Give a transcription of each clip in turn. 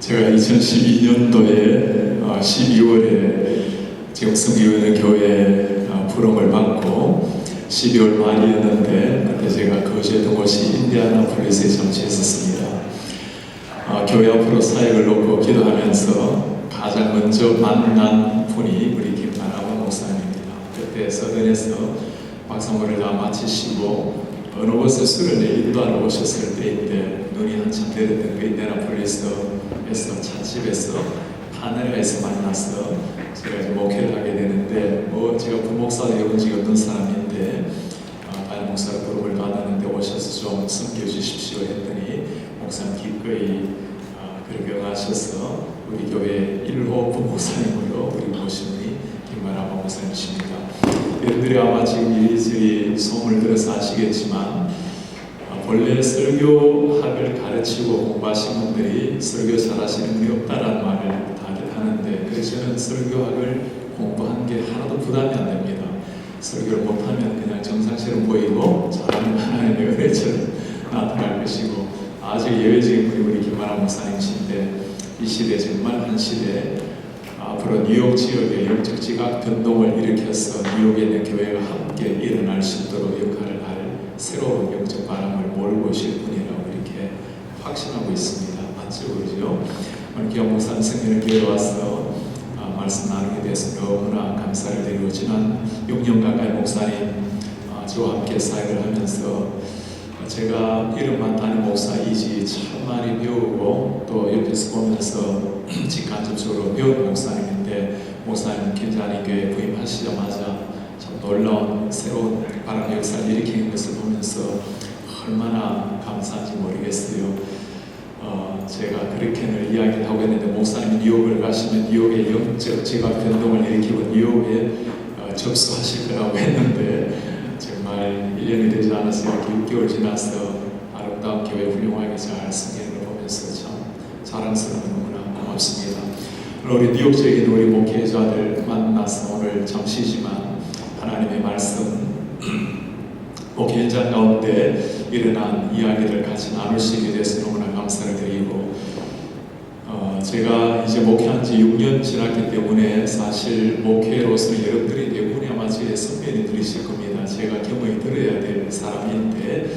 제가 2012년도에 12월에 지금 성교회는 교회 부름을 받고 12월 말이었는데 그때 제가 거주했던 곳이 인디애나폴리스에 정치했었습니다. 교회 앞으로 사역을 놓고 기도하면서 가장 먼저 만난 분이 우리 김만아원 목사님입니다. 그때 서든에서 박사모를 다 마치시고 어느 곳에 술을 인도하러 오셨을 때인데 눈이 한참 내렸던 그 인디애나폴리스에서 찻집에서 하늘에서 만나서 제가 이제 목회를 하게 되는데 제가 부목사도 해본 적이 없는 사람인데 담임 목사로 부름을 받았는데 오셔서 좀 섬겨주십시오 했더니 목사님 기꺼이 그렇게 응하셔서 우리 교회 1호 부목사님으로 우리 모신 분이 김만아 목사님이십니다. 여러분들이 아마 지금 이리저리 소문을 들어서 아시겠지만 본래 설교학을 가르치고 공부하신 분들이 설교 잘하시는 분이 없다라는 말을 다들 하는데 그래서 저는 설교학을 공부한 게 하나도 부담이 안 됩니다. 설교를 못하면 그냥 정상처럼 보이고 잘하는 하나님의 은혜처럼 나타날 것이고 아주 예외적인 분이 우리 김만아 목사님이신데 이 시대 정말 한 시대 앞으로 뉴욕 지역의 영적 지각 변동을 일으켜서 뉴욕에 있는 교회가 함께 일어날 수 있도록 역할을 할 새로운 영적 바람을 몰고 오실 분이라고 이렇게 확신하고 있습니다. 맞죠? 그렇죠? 오늘 기영 목사님 성경을 교회에 와서 말씀 나누게 돼서 너무나 감사를 드리고 지난 6년 가까이 목사님 저와 함께 사역을 하면서 제가 이름만 따는 목사이지 참 많이 배우고 또 옆에서 보면서 직간접적으로 배운 목사님인데 목사님 김자니 교회 부임하시자마자 참 놀라운 새로운 바람 역사를 일으키는 것을 보면서 얼마나 감사한지 모르겠어요. 제가 그렇게 늘 이야기를 하고 있는데 목사님이 뉴욕을 가시면 뉴욕의 영적 지각 변동을 일으키고 뉴욕에 접수하실 거라고 했는데 정말 1년이 되지 않아서 이렇게 6개월 지나서 아름다운 교회 훌륭하게 잘 섬기는 걸 보면서 참 자랑스러운 너무나 고맙습니다. 오늘 우리 뉴욕적인 우리 목회자들 만나서 오늘 잠시지만 하나님의 말씀 목회 현장 가운데 일어난 이야기를 같이 나눌 수 있게 돼서 너무나 감사를 드리고 제가 이제 목회한 지 6년 지났기 때문에 사실 목회로서는 여러분들이 대부분이 아마 제 선배님들이실 겁니다. 제가 경험이 들어야 될 사람인데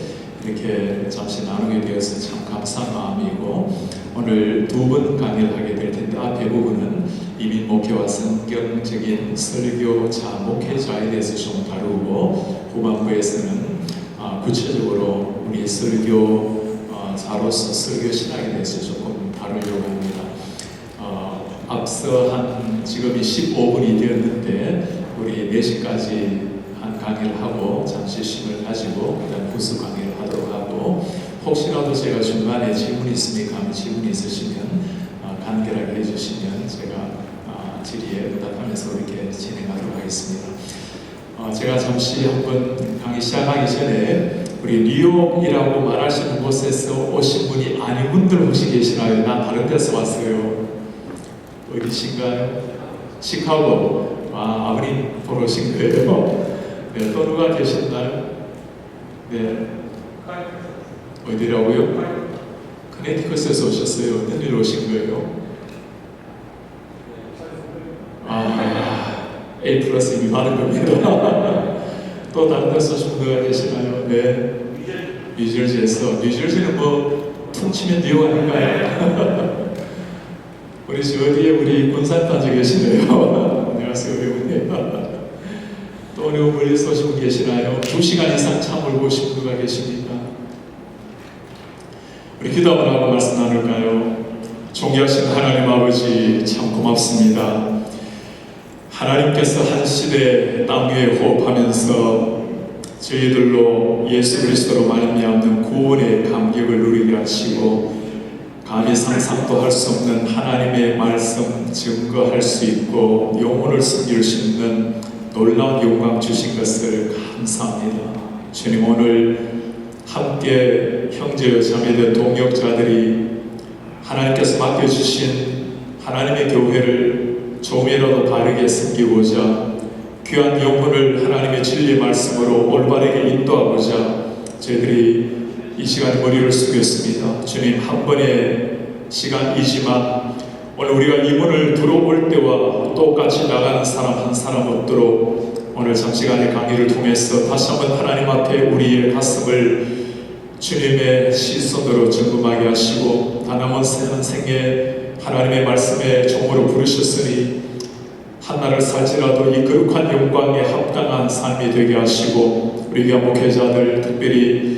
이렇게 잠시 나누게 되어서 참 감사한 마음이고 오늘 두 번 강의를 하게 될 텐데 앞에 부분은 이민 목회와 성경적인 설교자, 목회자에 대해서 좀 다루고 후반부에서는 구체적으로 우리 설교자로서 설교 신학에 대해서 조금 다루려고 합니다. 앞서 한 지금이 15분이 되었는데 우리 4시까지 한 강의를 하고 잠시 쉼을 가지고 그다음 부수 강의를 하도록 하고 혹시라도 제가 중간에 질문이 있으니까 질문이 있으시면 간결하게 해주시면 제가 질의에 응답하면서 이렇게 진행하도록 하겠습니다. 제가 잠시 한번 강의 시작하기 전에 우리 뉴욕이라고 말하시는 곳에서 오신 분이 아닌 분들 혹시 계시나요? 난 다른 데서 왔어요. 어디신가요? 시카고. 아버님 보러 오신 거예요? 네, 또 누가 계셨나요? 네. 어디라고요? 커네티컷에서 오셨어요. 어떤 일로 오신 거예요? A 플러스 이미 받은 겁니다. 또 다른 데서 오신 분들가 계시나요? 네. 뉴저지에서. 뉴저지는 퉁치면 뉴욕 아닌가요? 우리 어디에 우리 군산도 앉아 계시네요. 안녕하세요, 배우님. 또 어느 멀리서 오신 분 계시나요? 2시간 이상 참을 보신 분가 계십니까? 우리 기도 한번 하고 말씀 나눌까요? 존귀하신 하나님 아버지 참 고맙습니다. 하나님께서 한 시대 땅 위에 호흡하면서 저희들로 예수 그리스도로 말미암는 구원의 감격을 누리게 하시고 감히 상상도 할 수 없는 하나님의 말씀 증거할 수 있고 영혼을 섬길 수 있는 놀라운 영광 주신 것을 감사합니다. 주님 오늘 함께 형제여 자매들 동역자들이 하나님께서 맡겨주신 하나님의 교회를 조금이라도 바르게 섬기고자 귀한 영혼을 하나님의 진리의 말씀으로 올바르게 인도하고자 저희들이 이 시간에 머리를 숙였습니다. 주님 한 번에 시간이지만 오늘 우리가 이 문을 들어올 때와 똑같이 나가는 사람 한 사람 없도록 오늘 잠시간의 강의를 통해서 다시 한번 하나님 앞에 우리의 가슴을 주님의 시선으로 점검하게 하시고 다 남은 한 생에 하나님의 말씀에 종으로 부르셨으니 한날을 살지라도 이 거룩한 영광에 합당한 삶이 되게 하시고 우리 교회 목회자들 특별히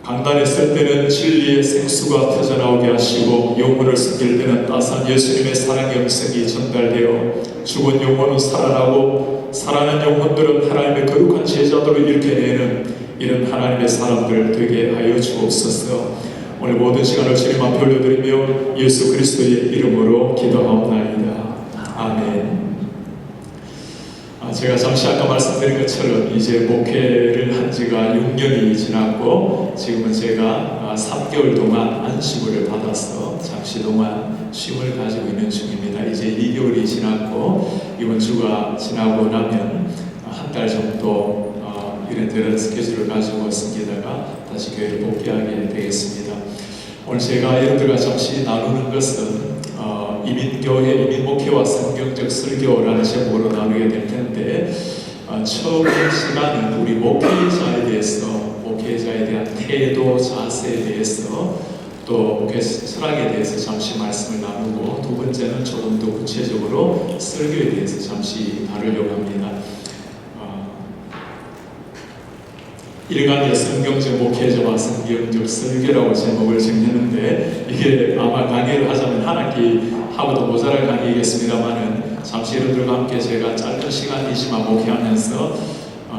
강단에 설 때는 진리의 생수가 터져나오게 하시고 영혼을 섬길 때는 따스한 예수님의 사랑의 음성이 전달되어 죽은 영혼은 살아나고 살아난 영혼들은 하나님의 거룩한 제자들을 일으켜내는 이런 하나님의 사람들 되게 하여 주옵소서. 오늘 모든 시간을 주님 앞에 올려드리며 예수 그리스도의 이름으로 기도하옵나이다. 아멘. 제가 잠시 아까 말씀드린 것처럼 이제 목회를 한 지가 6년이 지났고 지금은 제가 3개월 동안 안식을 받아서 잠시 동안 쉼을 가지고 있는 중입니다. 이제 2개월이 지났고 이번 주가 지나고 나면 한 달 정도 이런저런 스케줄을 가지고 섬기다가 다시 교회를 복귀하게 되겠습니다. 오늘 제가 여러분들과 잠시 나누는 것은 이민교회, 이민목회와 성경적 설교라는 제목으로 나누게 될 텐데 처음 시간은 우리 목회자에 대해서 목회자에 대한 태도, 자세에 대해서 또 목회 철학에 대해서 잠시 말씀을 나누고 두 번째는 조금 더 구체적으로 설교에 대해서 잠시 다루려고 합니다. 일간의 성경적 목회자와 성경적 설교라고 제목을 정했는데 이게 아마 강의를 하자면 한 학기 하고도 모자랄 강의이겠습니다만은 잠시 여러분들과 함께 제가 짧은 시간이지만 목회하면서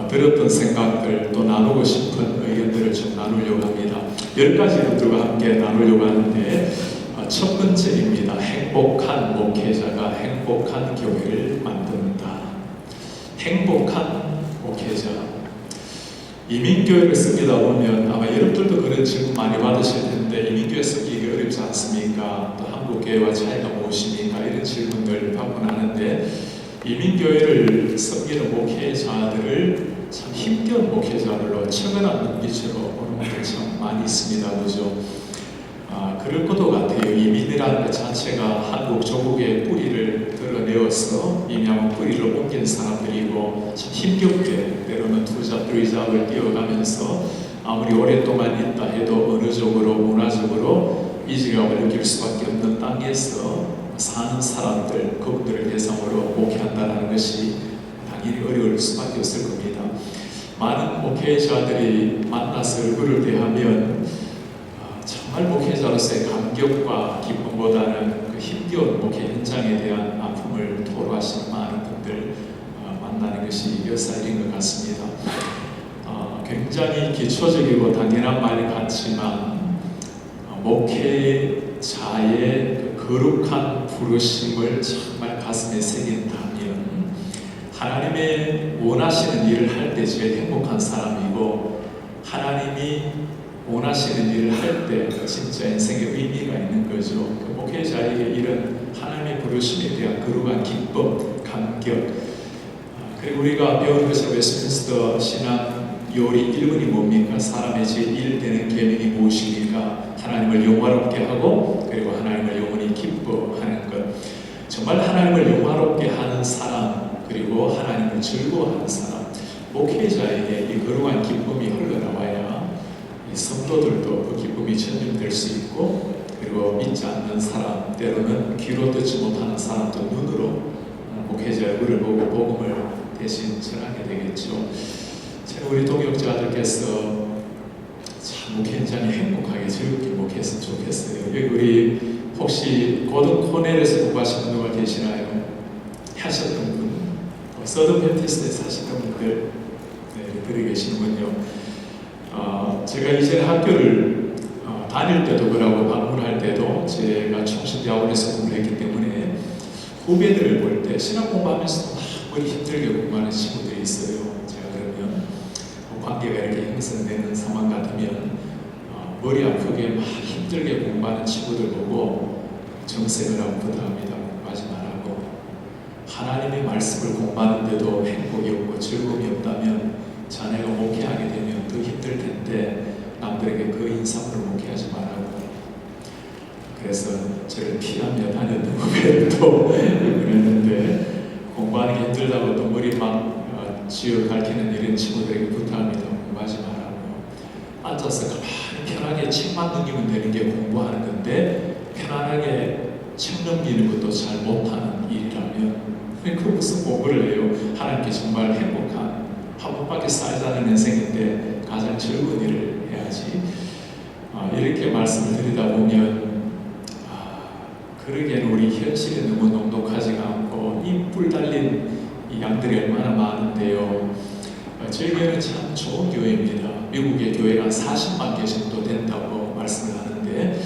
들었던 생각들 또 나누고 싶은 의견들을 좀 나누려고 합니다. 10가지 여러분들과 함께 나누려고 하는데 첫 번째입니다. 행복한 목회자가 행복한 교회를 만든다. 행복한 목회자. 이민교회를 섬기다 보면 아마 여러분들도 그런 질문 많이 받으실 텐데 이민교회 섬기기 어렵지 않습니까? 또 한국교회와 차이가 무엇입니까? 이런 질문들 받고 나는데 이민교회를 섬기는 목회자들을 참 힘겨운 목회자들로 최근한 눈빛으로 보는 분들 참 많이 있습니다. 그죠? 그럴 것도 같아요. 이민이라는 것 자체가 한국 조국의 뿌리를 드러내어서 이미 한번 뿌리를 옮긴 사람들이고 참 힘겹게 때로는 두잡을 뛰어가면서 아무리 오랫동안 있다 해도 언어적으로 문화적으로 이질감을 느낄 수밖에 없는 땅에서 사는 사람들 그분들을 대상으로 목회한다는 것이 당연히 어려울 수밖에 없을 겁니다. 많은 목회자들이 만나서 얼굴을 대하면 정말 목회자로서의 감격과 기쁨보다는 그 힘겨운 목회 현장에 대한 아픔을 토로하시는 많은 분들 만나는 것이 역사일인 것 같습니다. 굉장히 기초적이고 당연한 말 같지만 목회자의 거룩한 부르심을 정말 가슴에 새긴다면 하나님의 원하시는 일을 할 때 제일 행복한 사람이고 하나님이 원하시는 일을 할 때 진짜 인생의 의미가 있는 거죠. 그 목회자에게 이런 하나님의 부르심에 대한 거룩한 기쁨, 감격. 그리고 우리가 배우는 것은 웨스트민스터 신앙 요리 1번이 뭡니까? 사람의 제1 되는 계명이 무엇입니까? 하나님을 영화롭게 하고 그리고 하나님을 영원히 기뻐하는 것. 정말 하나님을 영화롭게 하는 사람 그리고 하나님을 즐거워하는 사람. 목회자에게 이 거룩한 기쁨이 흘러나와야 이 성도들도 그 기쁨이 전염될 수 있고 그리고 믿지 않는 사람 때로는 귀로 듣지 못하는 사람도 눈으로 목회자의 얼굴을 보고 복음을 대신 전하게 되겠죠. 참 우리 동역자들께서 참 목회 현장이 행복하게 즐겁게 목회했으면 좋겠어요. 여기 우리 혹시 고등 코넬에서 공부하신 분들 계시나요? 하셨던 분, 서든 펜티스트에 사시던 분들 들이 계시는군요. 제가 이제 학교를 다닐 때도 그러고 방문할 때도 제가 총신대학원에서 공부했기 때문에 후배들을 볼 때 신학 공부하면서도 막 머리 힘들게 공부하는 친구들이 있어요. 제가 그러면 관계가 이렇게 형성되는 상황 같으면 머리 아프게 막 힘들게 공부하는 친구들 보고 정색을 하고 부탁합니다. 공부하지 말라고. 하나님의 말씀을 공부하는데도 행복이 없고 즐거움이 없다면 자네가 목회하게 되면 더 힘들 텐데 남들에게 그 인상으로 목회하지 말라고. 그래서 저를 피하며 다녔던 후배를 또 그랬는데 공부하는 게 힘들다고 또 머리 막 쥐어 밝히는 이런 친구들에게 부탁합니다. 공부하지 말라고. 앉아서 가만히 편하게 책만 넘기면 되는 게 공부하는 건데 편안하게 책 넘기는 것도 잘 못하는 일이라면 그 무슨 공부를 해요? 하나님께 정말 행복한 한 번밖에 살지 않은 인생인데 가장 즐거운 일을 해야지. 이렇게 말씀을 드리다 보면 그러기에는 우리 현실에 너무 녹록하지가 않고 이뿔 달린 이 양들이 얼마나 많은데요. 저희 교회는 참 좋은 교회입니다. 미국의 교회가 40만 개 정도 된다고 말씀을 하는데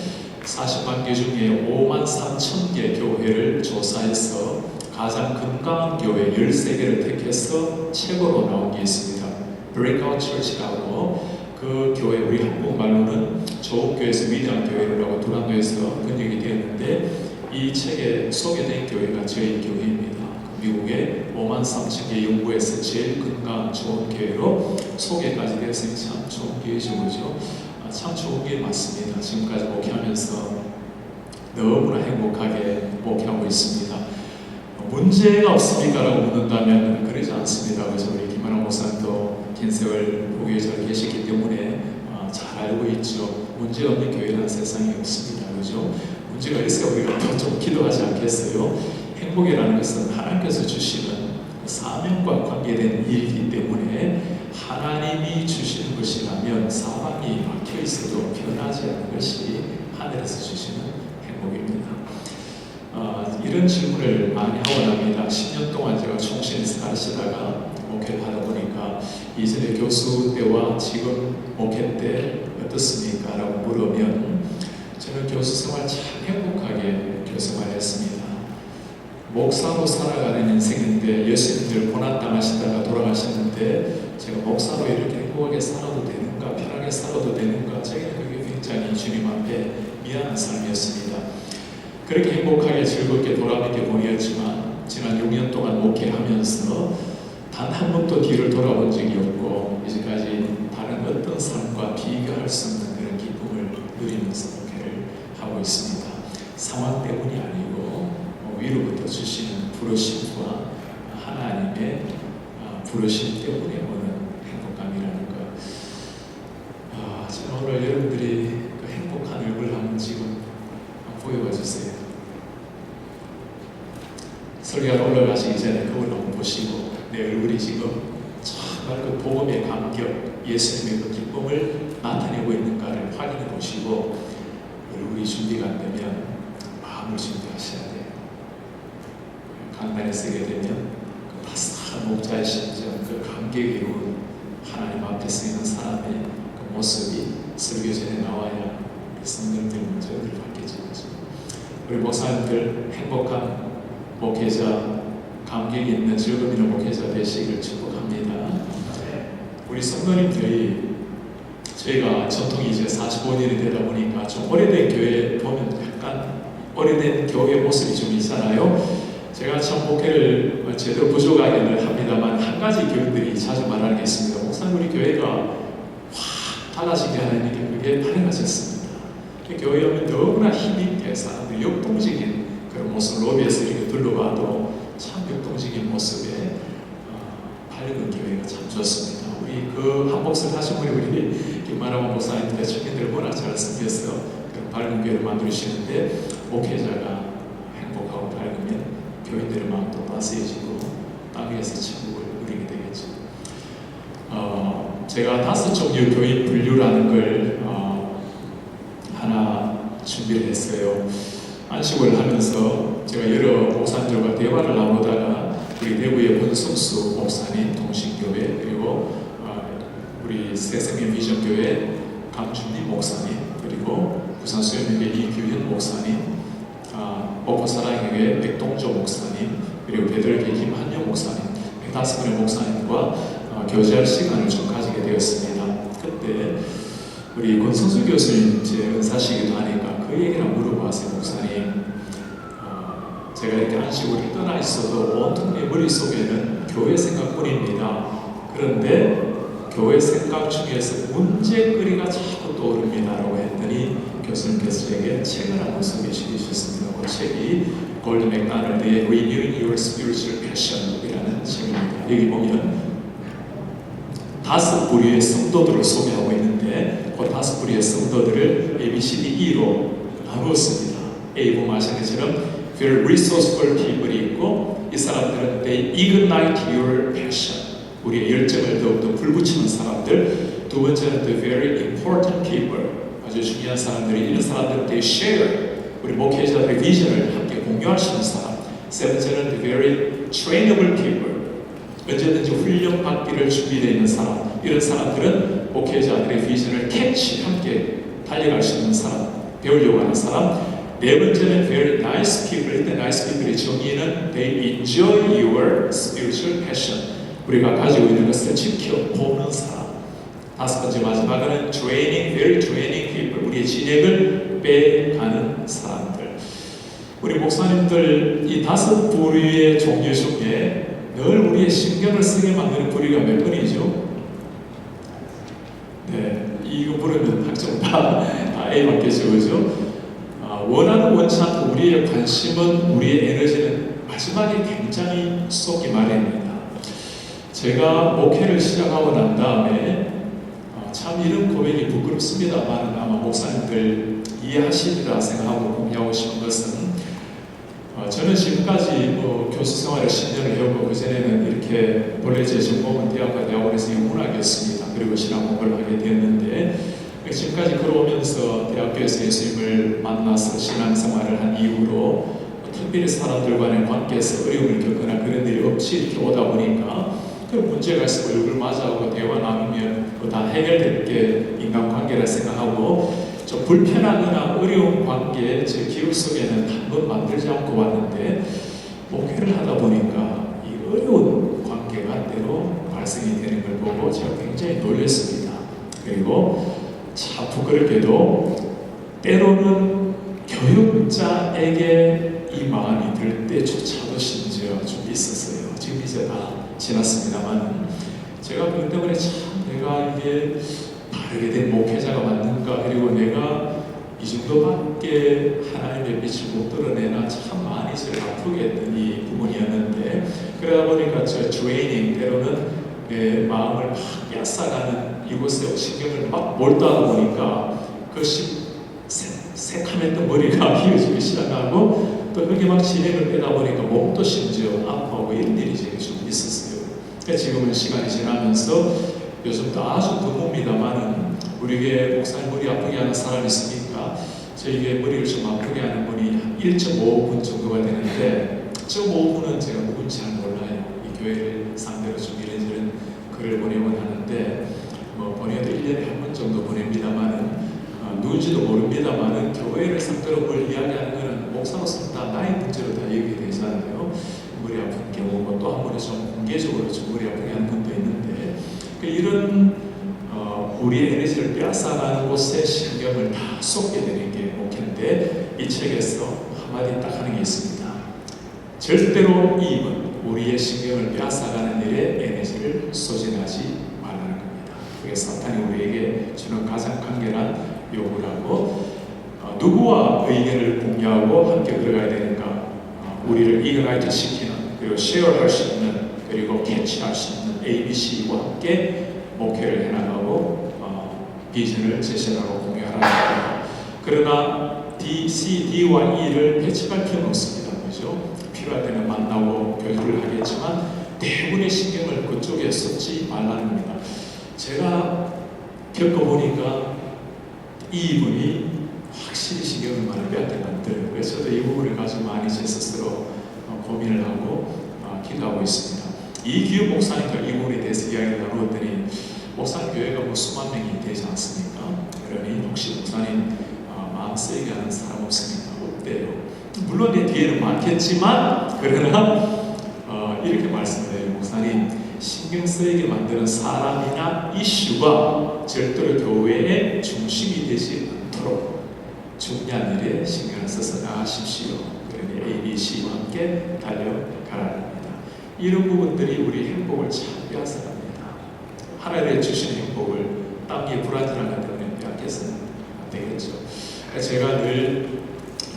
40만 개 중에 5만 3천 개 교회를 조사해서 가장 건강한 교회 13개를 택해서 책으로 나온 게 있습니다. Breakout Church라고 그 교회 우리 한국말로는 좋은 교회에서 위대한 교회라고 두란노에서 번역이 되었는데 이 책에 소개된 교회가 저희 교회입니다. 미국의 5만 3천 개 연구에서 제일 건강한 좋은 교회로 소개까지 되었으니 참 좋은 교회죠, 그죠? 참 좋은 게 맞습니다. 지금까지 목회하면서 너무나 행복하게 목회하고 있습니다. 문제가 없습니까? 라고 묻는다면 그러지 않습니다. 그래서 우리 김만환 목사님도 긴 세월 보교에 잘 계시기 때문에 잘 알고 있죠. 문제 없는 교회는 세상에 없습니다. 그죠? 문제가 있어야 우리가 더 좀 기도하지 않겠어요? 행복이라는 것은 하나님께서 주시는 사명과 관계된 일이기 때문에 하나님이 주시는 것이라면 사방이 막혀 있어도 변하지 않는 것이 하늘에서 주시는 행복입니다. 이런 질문을 많이 하고 납니다. 10년 동안 제가 총신에서 가르치다가 목회를 하다 보니까 이전에 교수 때와 지금 목회 때 어떻습니까? 라고 물으면 저는 교수 생활 참 행복하게 교수생활 했습니다. 목사로 살아가는 인생인데 예수님들 고난당하시다가 돌아가셨는데 제가 목사로 이렇게 행복하게 살아도 되는가, 편하게 살아도 되는가, 저에게는 그게 굉장히 주님 앞에 미안한 삶이었습니다. 그렇게 행복하게 즐겁게 보람있게 보냈지만 지난 6년 동안 목회하면서 단 한 번도 뒤를 돌아본 적이 없고 이제까지 다른 어떤 삶과 비교할 수 없는 그런 기쁨을 누리면서 목회를 하고 있습니다. 상황 때문이 아니고 위로부터 주시는 부르심과 하나님의 부르심 때문에 오는 행복감이라는 것. 저는 오늘 여러분들이 그 행복한 얼굴 한번 지금 보여봐 주세요. 설교하러 올라가시기 전에 거울 한번 보시고 내 얼굴이 지금 정말 그 복음의 감격, 예수님의 그 기쁨을 나타내고 있는가를 확인해 보시고 얼굴이 준비가 안 되면 마음을 준비하셔야 돼요. 강단에 서게 되면 그 바싹한 목자의 심정, 그 감격이 이룬 하나님 앞에 서 있는 사람의 그 모습이 설교 전에 나와야 우리 성도님들 먼저 은혜를 받게 되죠. 우리 목사님들 행복한 목회자, 감격이 있는 즐거움 있는 목회자 되시기를 축복합니다. 우리 성도님들이 저희가 전통이 이제 45년이 되다 보니까 좀 오래된 교회 보면 약간 오래된 교회 모습이 좀 있잖아요. 제가 참 목회를 제대로 부족하게는 합니다만 한 가지 교인들이 자주 말하는 게 있습니다. 목사님 우리 교회가 확 달라지게 하는 게 그게 밝아졌습니다. 교회 오면 너무나 힘있게 사람들이 역동적인 그런 모습, 로비에서 이렇게 둘러봐도 참 역동적인 모습에 밝은 교회가 참 좋습니다. 우리 그 한복을 하신 분이 우리 김만환 목사님인데 청년들을 워낙 잘 섬겨서 그런 밝은 교회를 만드시는데 목회자가 행복하고 밝으면 교인들의 마음도 따스해지고 땅 위에서 천국을 누리게 되겠죠. 제가 5종류 교인 분류라는 걸 하나 준비를 했어요. 안식을 하면서 제가 여러 목사님들과 대화를 나누다가 우리 대구의 권성수 목사님 동신교회 그리고 우리 새생명 비전교회 강준리 목사님 그리고 부산 수영교회 이규현 목사님 목포사랑교회 백동조 목사님 그리고 베드로교회 김한영 목사님 5분의 목사님과 교제할 시간을 좀 가지게 되었습니다. 그때 우리 권성수 교수님 제 은사시기도 하니까 그 얘기를 물어봤어요. 목사님 제가 이렇게 안식으로 떠나 있어도 온통 내 머릿속에는 교회 생각뿐입니다. 그런데 교회 생각 중에서 문제거리가 자꾸 떠오릅니다 라고 했더니 교수님께서 제게 책을 한번 소개시켜 주셨습니다. 그 책이 골드 맥다널드의 Renewing Your Spiritual Passion이라는 책입니다. 여기 보면 5부류의 성도들을 소개하고 있는데 그 5부류의 성도들을 A, B, C, D, E로 나누었습니다. A 보면 아시는 것처럼 very resourceful people이 있고, 이 사람들은 they ignite your passion, 우리의 열정을 더욱더 불붙이는 사람들. 두 번째는 the very important people, 아주 중요한 사람들이, 이런 사람들은 they share, 우리 목회자들의 비전을 함께 공유할 수 있는 사람. 세 번째는 the very trainable people, 언제든지 훈련받기를 준비되어 있는 사람. 이런 사람들은 목회자들의 비전을 캐치, 함께 달려갈 수 있는 사람, 배우려고 하는 사람. 네 번째는 very nice people. 일단 nice people의 정의는 they enjoy your spiritual passion, 우리가 가지고 있는 것을 지켜보는 사람. 다섯 번째 마지막은 training, very training people, 우리의 진액을 빼가는 사람들. 우리 목사님들 이 5부류의 종류 중에 늘 우리의 신경을 쓰게 만드는 부류가 몇 번이죠? 네, 이거 부르면 학점 다 A 맞겠죠, 그죠? 원하는 원치 않고 우리의 관심은, 우리의 에너지는 마지막에 굉장히 쏟기 마련입니다. 제가 목회를 시작하고 난 다음에 참 이런 고백이 부끄럽습니다만 아마 목사님들 이해하시리라 생각하고 공유하고 싶은 것은, 저는 지금까지 교수 생활을 10년을 해오고 그전에는 이렇게 본래 제 전공은 대학과 대학원에서 영문학이었습니다. 그리고 신학 공부를 하게 되었는데, 지금까지 걸어오면서 대학교에서 예수님을 만나서 신앙생활을 한 이후로 특별히 사람들과의 관계에서 어려움을 겪거나 그런 일이 없이 이렇게 오다 보니까 그 문제가 있으면 얼굴 맞아하고 대화 나누면 다 해결될 게 인간관계라 생각하고, 좀 불편하거나 어려운 관계 제 기억 속에는 한 번 만들지 않고 왔는데, 목회를 하다 보니까 이 어려운 관계가 때로 발생이 되는 걸 보고 제가 굉장히 놀랐습니다. 그리고 참 부끄럽게도 때로는 교육자에게 이 마음이 들 때조차도 심지어 좀 있었어요. 지금 이제 다 지났습니다만, 제가 그것 때문에 참 내가 이게 바르게 된 목회자가 맞는가, 그리고 내가 이 정도밖에 하나님의 빛을 못 드러내나 참 많이 저를 아프게 했던 이 부분이었는데, 그러다 보니까 저 트레이닝 때로는 내 마음을 막 앗아가는 이곳에 신경을 막 몰두하다 보니까 그것이 새카맸던 머리가 휘어지기 시작하고, 또 그게 막 진행을 빼다 보니까 몸도 심지어 아파하고 이런 일이 제게 좀 있었어요. 지금은 시간이 지나면서 요즘도 아주 드뭅니다만은, 우리에게 목사님 머리 아프게 하는 사람이 있으니까 저에게 머리를 좀 아프게 하는 분이 한 1.5분 정도가 되는데, 1.5분은 제가 누군지 잘 몰라요. 이 교회를 상대로 좀 이런저런 글을 보내곤 하는데, 보내도 1년에 한 번 정도 보냅니다만은, 누군지도 모릅니다만은 교회를 상대로 뭘 이야기하는 것은 목사로서 다 나의 문제로 다 얘기가 되잖아요. 머리 아픈 경우, 또 한 번에 좀 공개적으로 좀 머리 아프게 하는 분도 있는데, 이런 우리의 에너지를 빼앗아가는 곳에 신경을 다 쏟게 되는 게 목회인데, 이 책에서 한마디 딱 하는 게 있습니다. 절대로 이익은 우리의 신경을 빼앗아가는 일에 에너지를 소진하지 말라는 겁니다. 그게 사탄이 우리에게 주는 가장 강렬한 요구라고, 누구와 의견을 공유하고 함께 걸어가야 되는가, 우리를 이그나이트 시키는, 그리고 쉐어할 수 있는, 그리고 캐치할 수 있는 ABC와 함께 목회를 해나가고 비전을 제시하고 공유하라는 겁니다. 그러나 D, C, D와 E를 배척할 필요는 없습니다. 그죠? 필요할 때는 만나고 교류를 하겠지만 대부분의 신경을 그쪽에 쏟지 말라는 겁니다. 제가 겪어보니까 이분이 확실히 신경을 많이 빼앗긴 것 같아요. 그래서 저도 이 부분을 가지고 많이 제 스스로 고민을 하고 기도하고 있습니다. 이 기업 목사님과 이 부분에 대해서 이야기를 나누었더니, 목사님 교회가 수만 명이 되지 않습니까? 그러니 혹시 목사님 마음 쓰이게 하는 사람 없습니까? 없대요. 물론 내 뒤에는 많겠지만, 그러나 이렇게 말씀드려요. 목사님, 신경 쓰이게 만드는 사람이나 이슈가 절대로 교회의 중심이 되지 않도록 중요한 일에 신경을 써서 나가십시오. 그러니 A, B, C와 함께 달려가라 합니다. 이런 부분들이 우리 행복을 참 빼앗아갑니다. 하나님의 주신 행복을 땅 위에 불안전한 것 때문에 빼앗겨서는 안 되겠죠. 제가 늘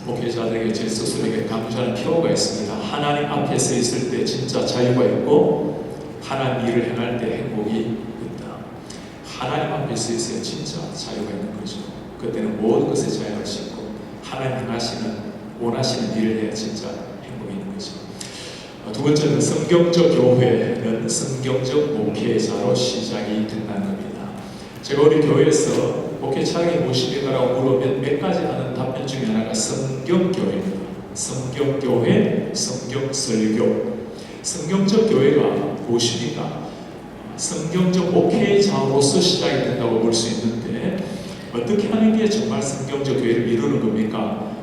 목회자들에게 제 스스로에게 강조하는 표어가 있습니다. 하나님 앞에 서 있을 때 진짜 자유가 있고 하나님 일을 행할 때 행복이 있다. 하나님 앞에 서 있어야 진짜 자유가 있는 거죠. 그때는 모든 것에 자유할 수 있고 하나님 행하시는 원하시는 일을 해야 진짜 행복이 있는 거죠. 두 번째는 성경적 교회는 성경적 목회자로 시작이 된다는 겁니다. 제가 우리 교회에서 목회 차량이 무엇입니까라고 물으면 몇 가지 하는 답변 중에 하나가 성경교회입니다. 성경교회, 성경설교. 성경적 교회가 무엇입니까? 성경적 목회자로서 시작이 된다고 볼 수 있는데 어떻게 하는 게 정말 성경적 교회를 이루는 겁니까?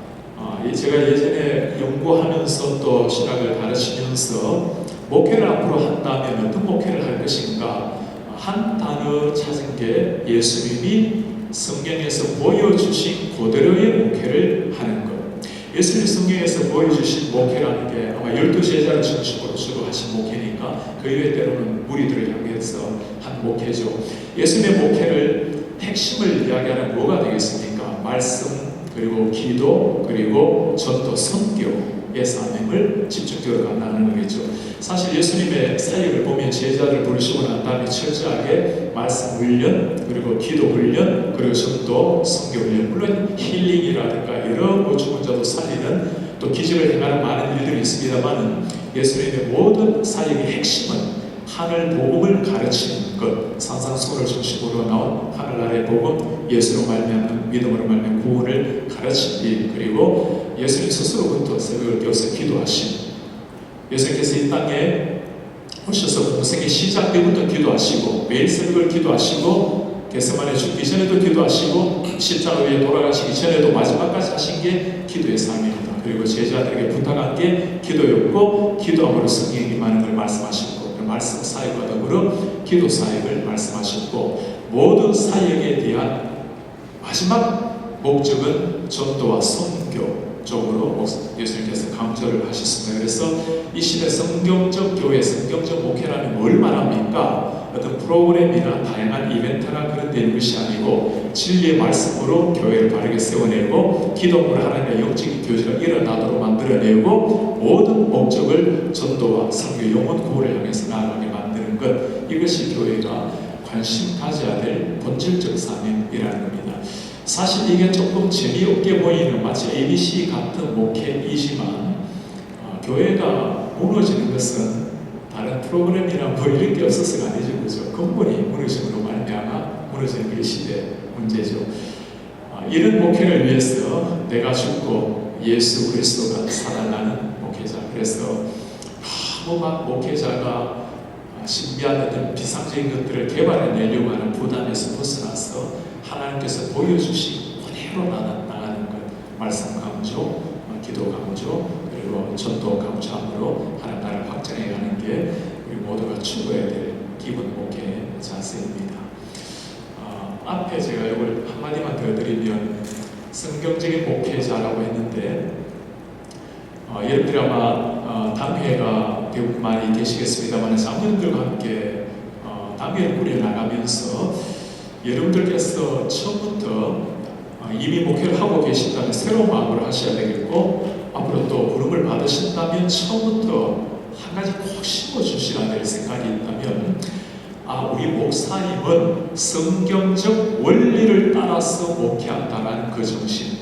제가 예전에 연구하면서 또 신학을 가르치면서 목회를 앞으로 한다면 어떤 목회를 할 것인가 한 단어 찾은 게 예수님이 성경에서 보여주신 그대로의 목회를 하는 것. 예수님이 성경에서 보여주신 목회라는 게 아마 12제자를 중심으로 주로 하신 목회니까 그 이외 때로는 무리들을 향해서 한 목회죠. 예수님의 목회를 핵심을 이야기하는 뭐가 되겠습니까? 말씀, 그리고 기도, 그리고 전도, 선교의 사명을 집중적으로 감당하는 거겠죠. 사실 예수님의 사역을 보면 제자를 부르시고 난 다음에 철저하게 말씀 훈련, 그리고 기도 훈련, 그리고 전도, 선교 훈련, 물론 힐링이라든가 여러 죽은 자도 살리는 또 기적을 행하는 많은 일들이 있습니다만 예수님의 모든 사역의 핵심은 하늘 복음을 가르치는 것, 산상수훈을 중심으로 나온 하늘나라의 복음, 예수로 말미암는 믿음으로 말미암는 구원을 가르친 일, 그리고 예수님 스스로부터 새벽을 깨워서 기도하신, 예수님께서 이 땅에 오셔서 공생의 시작 때부터 기도하시고 매일 새벽을 기도하시고 겟세마네 죽기 전에도 기도하시고 십자가 위에 돌아가시기 전에도 마지막까지 하신 게 기도의 삶입니다. 그리고 제자들에게 부탁한 게 기도였고 기도함으로 성령이 임하는 걸 말씀하시고 말씀 사역과 더불어 기도 사역을 말씀하셨고 모든 사역에 대한 마지막 목적은 전도와 선교 쪽으로 예수님께서 강조를 하셨습니다. 그래서 이 시대 성경적 교회, 성경적 목회라는 뭘 말합니까? 어떤 프로그램이나 다양한 이벤트나 그런 데 있는 것이 아니고 진리의 말씀으로 교회를 바르게 세워내고 기도를 하나님의 영적인 교제가 일어나도록 만들어내고 모든 목적을 전도와 선교, 영혼 구원을 향해서 나아가게 만드는 것, 이것이 교회가 관심 가져야 될 본질적 사명이라는 겁니다. 사실 이게 조금 재미없게 보이는 마치 ABC 같은 목회이지만 교회가 무너지는 것은 다른 프로그램이나 뭐 이런 게 없어서가 아니죠. 그죠? 근본이 무너짐으로 말미암아 무너지는 게 시대 문제죠. 이런 목회를 위해서 내가 죽고 예수 그리스도가 살아나는 목회자. 그래서 아무 막 목회자가 신비한 어떤 비상적인 것들을 개발해내려고 하는 부담에서 벗어나서 하나님께서 보여주신 그대로 나가는 것, 말씀 강조, 기도 강조, 그리고 전도 강조함으로 하나님 나라를 확장해가는 게 우리 모두가 추구해야 될 기본 목회 자세입니다. 앞에 제가 이걸 한마디만 더 드리면 성경적인 목회자라고 했는데 여러분들이 아마 당회가 대부분 많이 계시겠습니다만 장로님들과 함께 당회를 꾸려나가면서 여러분들께서 처음부터 이미 목회를 하고 계신다면 새로운 마음으로 하셔야 되겠고 앞으로 또 부름을 받으신다면 처음부터 한 가지 꼭 심어주셔야 될 생각이 있다면 우리 목사님은 성경적 원리를 따라서 목회한다는 그 정신,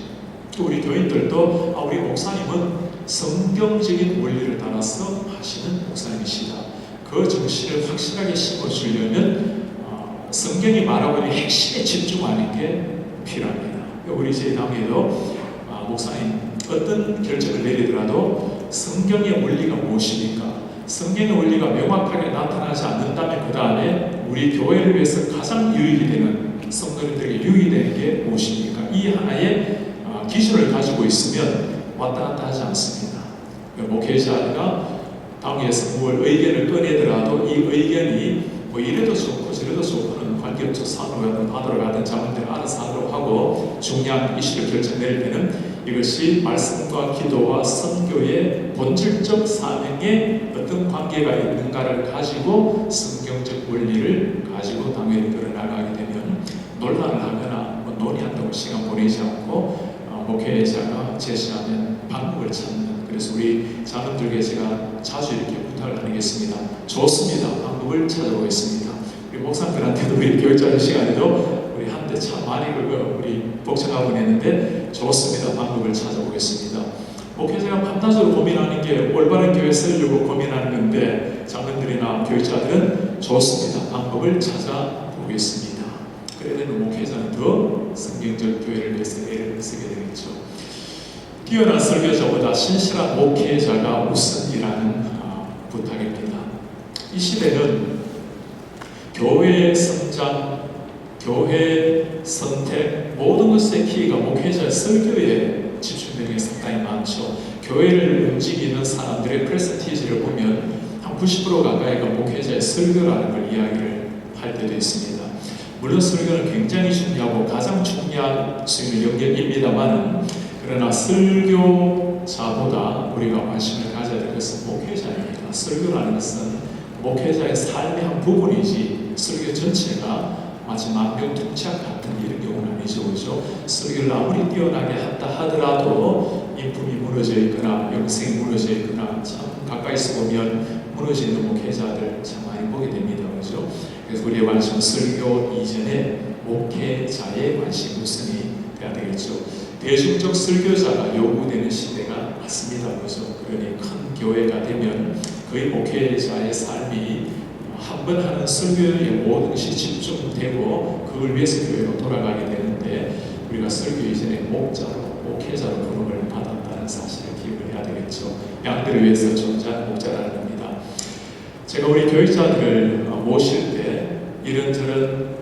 또 우리 교인들도 우리 목사님은 성경적인 원리를 따라서 하시는 목사님이시다, 그 정신을 확실하게 심어주려면 성경이 말하고 있는 핵심에 집중하는 게 필요합니다. 우리 제 당에도 목사님 어떤 결정을 내리더라도 성경의 원리가 무엇입니까? 성경의 원리가 명확하게 나타나지 않는다면 그 다음에 우리 교회를 위해서 가장 유익이 되는, 성도님들에게 유익이 되는 게 무엇입니까? 이 하나의 기준을 가지고 있으면 왔다 갔다 하지 않습니다. 목회자가 당에서 뭘 의견을 꺼내더라도 이 의견이 뭐 이래도 좋고 저래도 좋고는 관계없죠. 산으로 가든 바다로 가든 자문대로 알아서 하도록 하고 중요한 이슈를 결정낼 때는 이것이 말씀과 기도와 선교의 본질적 사명에 어떤 관계가 있는가를 가지고 성경적 원리를 가지고 당회를 끌어나가게 되면 논란을 하거나 논의한다고 시간 보내지 않고 목회자가 제시하는 방법을 찾는, 그래서 우리 자녀들에게 제가 자주 이렇게 부탁을 드리겠습니다. 좋습니다. 방법을 찾아보겠습니다. 우리 목사님들한테도 우리 교육자의 시간에도 우리 한때 참 많이 우리 복잡하고 했는데 좋습니다. 방법을 찾아보겠습니다. 목회자가 판단적으로 고민하는 게 올바른 교회 쓰려고 고민하는 건데 장로들이나 교육자들은 좋습니다. 방법을 찾아보겠습니다. 그래야 되는 목회자는 더 성경적 교회를 위해서 애를 쓰게 되겠죠. 뛰어난 설교자보다 신실한 목회자가 우선이라는 부탁입니다. 이 시대는 교회의 성장, 교회 선택, 모든 것의 키가 목회자의 설교에 집중되는 게 상당히 많죠. 교회를 움직이는 사람들의 프레스티지를 보면 한 90% 가까이가 목회자의 설교라는 걸 이야기를 할 때도 있습니다. 물론 설교는 굉장히 중요하고 가장 중요한 수 있는 영역입니다만, 그러나 설교자보다 우리가 관심을 가져야 될 것은 목회자입니다. 설교라는 것은 목회자의 삶의 한 부분이지 설교 전체가 마치 만병통치약 같은 이런 경우는 아니죠. 그렇죠? 설교를 아무리 뛰어나게 한다 하더라도 인품이 무너져 있거나 영성이 무너져 있거나 참 가까이서 보면 무너지는 목회자들 참 많이 보게 됩니다. 그렇죠? 그래서 우리의 관심은 설교 이전에 목회자의 관심 우선이 돼야 되겠죠. 대중적 설교자가 요구되는 시대가 왔습니다. 그렇죠? 그러니 큰 교회가 되면 거의 목회자의 삶이 한 번 하는 설교의 모든 것이 집중되고 그걸 위해서 교회로 돌아가게 되는데, 우리가 설교 이전에 목회자로 부름을 받았다는 사실을 기억을 해야 되겠죠. 양들을 위해서 존재하는 목자라는 겁니다. 제가 우리 교육자들을 모실 때 이런저런